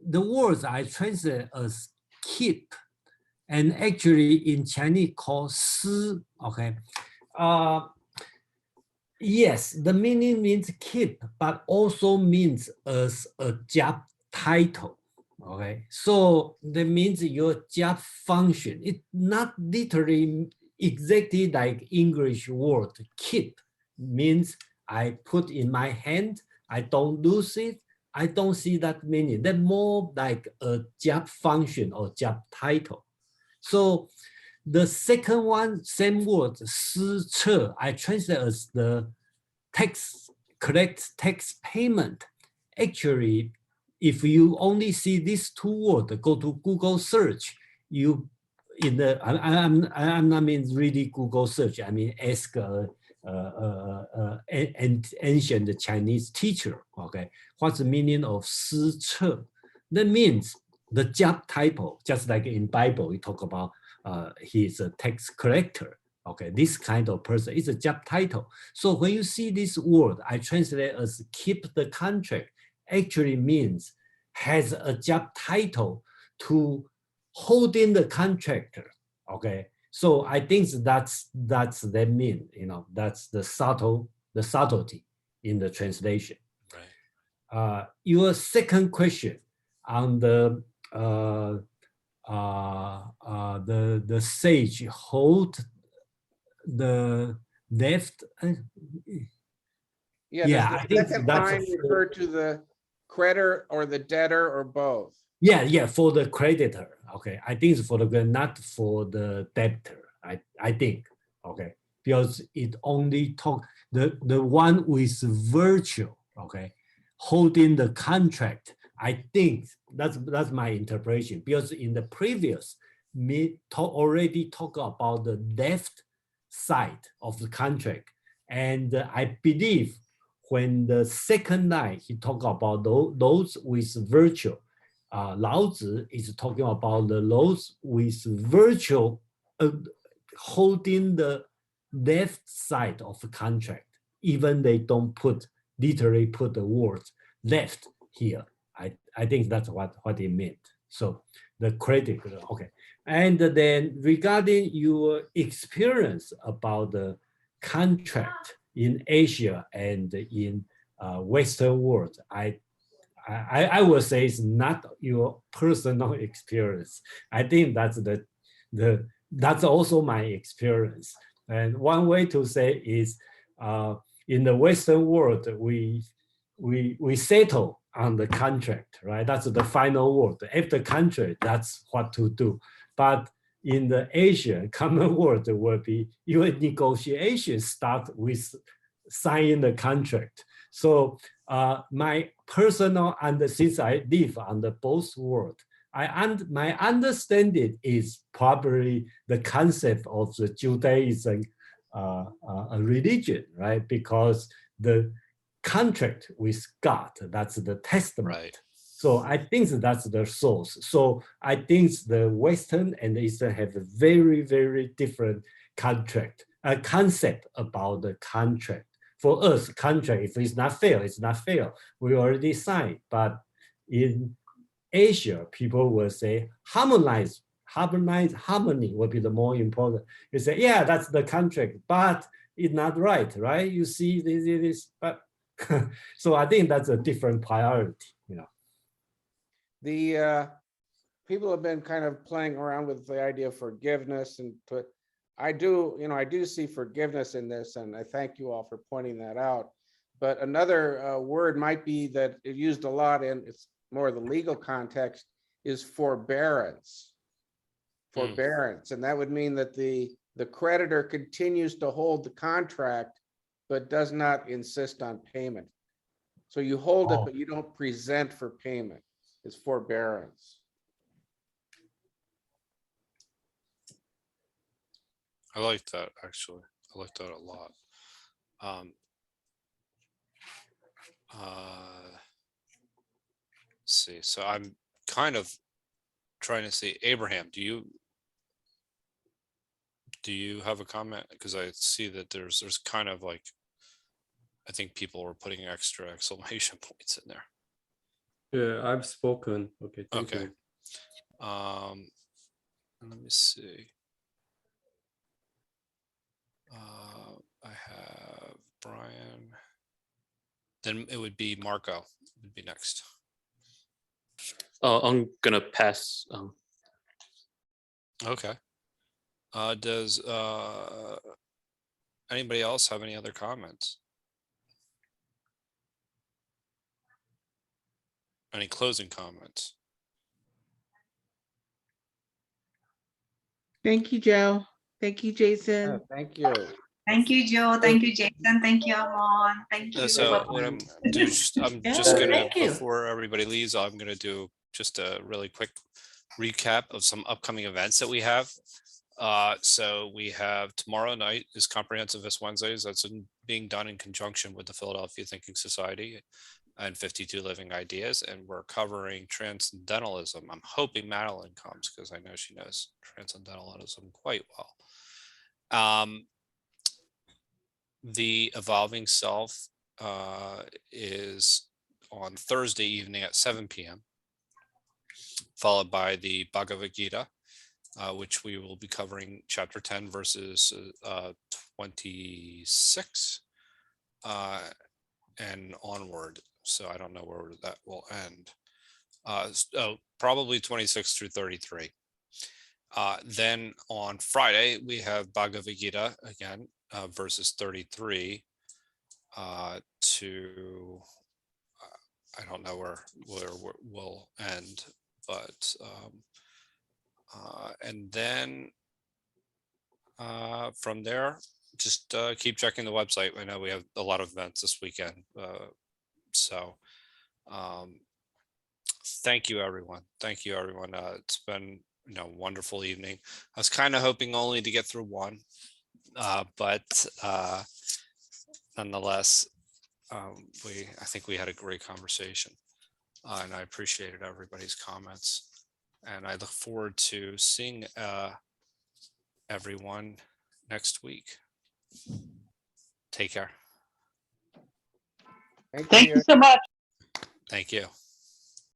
The words I translate as keep and actually in Chinese called 师, okay. Yes, the meaning means keep, but also means as a job title. Okay, so that means your job function. It's not literally exactly like English word. Keep means I put in my hand, I don't lose it. I don't see that meaning. That's more like a job function or job title. So the second one, same word, 施策, I translate as the tax, correct tax payment. Actually, if you only see these two words, go to Google search, you in the, I'm not mean really Google search, I mean ask an ancient Chinese teacher, okay, what's the meaning of 施策? That means the job title, just like in Bible, we talk about he's a tax collector. Okay, this kind of person is a job title. So when you see this word, I translate as keep the contract, actually means has a job title to holding the contractor. Okay, so I think that's that mean, you know, that's the subtlety in the translation. Right. Your second question on the sage hold the left. Yeah, I does the think second that's line refer to the creditor or the debtor or both? Yeah, for the creditor. Okay, I think it's for the not for the debtor. I think, okay, because it only talk the one with virtual, okay, holding the contract. I think that's my interpretation, because in the previous already talk about the left side of the contract, and I believe when the second line he talk about those with virtual, Lao Tzu is talking about those with virtual holding the left side of the contract, even they don't literally put the words left here. I think that's what it meant. So the credit, okay. And then regarding your experience about the contract in Asia and in Western world, I would say it's not your personal experience. I think that's that's also my experience. And one way to say is in the Western world, we settle on the contract, right? That's the final word. After contract, that's what to do. But in the Asian common word will be your negotiation start with signing the contract. So my personal, and since I live under both worlds, my understanding is probably the concept of the Judaism a religion, right? Because the contract with God, that's the testament. Right. So I think that's the source. So I think the Western and the Eastern have a very, very different concept about the contract. For us, contract, if it's not fair, it's not fair. We already signed. But in Asia, people will say harmony will be the more important. You say, yeah, that's the contract, but it's not right? You see this, but so I think that's a different priority, you know. The people have been kind of playing around with the idea of forgiveness, and I do see forgiveness in this, and I thank you all for pointing that out. But another word might be that it used a lot in it's more the legal context is forbearance. Forbearance, and that would mean that the creditor continues to hold the contract, but does not insist on payment. So you hold it, but you don't present for payment. It's forbearance. I like that, actually. I like that a lot. Let's see. So I'm kind of trying to see, Abraham, do you have a comment? Because I see that there's kind of like, I think people were putting extra exclamation points in there. Yeah, I've spoken. Okay. Thank you. Let me see. I have Brian. Then it would be Marco would be next. I'm gonna pass. Okay. Does anybody else have any other comments? Any closing comments? Thank you, Joe. Thank you, Jason. Thank you. Thank you, Joe. Thank you, Jason. Thank you, Amon. Thank you. So what I'm do I'm just gonna thank you. before everybody leaves, I'm gonna do just a really quick recap of some upcoming events that we have. So we have tomorrow night is Comprehensivist Wednesdays. That's being done in conjunction with the Philadelphia Thinking Society and 52 Living Ideas, and we're covering transcendentalism. I'm hoping Madeline comes because I know she knows transcendentalism quite well. The Evolving Self is on Thursday evening at 7 p.m., followed by the Bhagavad Gita, which we will be covering chapter 10, verses 26 and onward. So I don't know where that will end. Probably 26 through 33. Then on Friday, we have Bhagavad Gita again, verses 33 to, I don't know where we'll end, but and then from there, just keep checking the website. I know we have a lot of events this weekend. So thank you, everyone. Thank you, everyone. It's been wonderful evening. I was kind of hoping only to get through one, but nonetheless, I think we had a great conversation, and I appreciated everybody's comments. And I look forward to seeing everyone next week. Take care. Thank you so much. Thank you.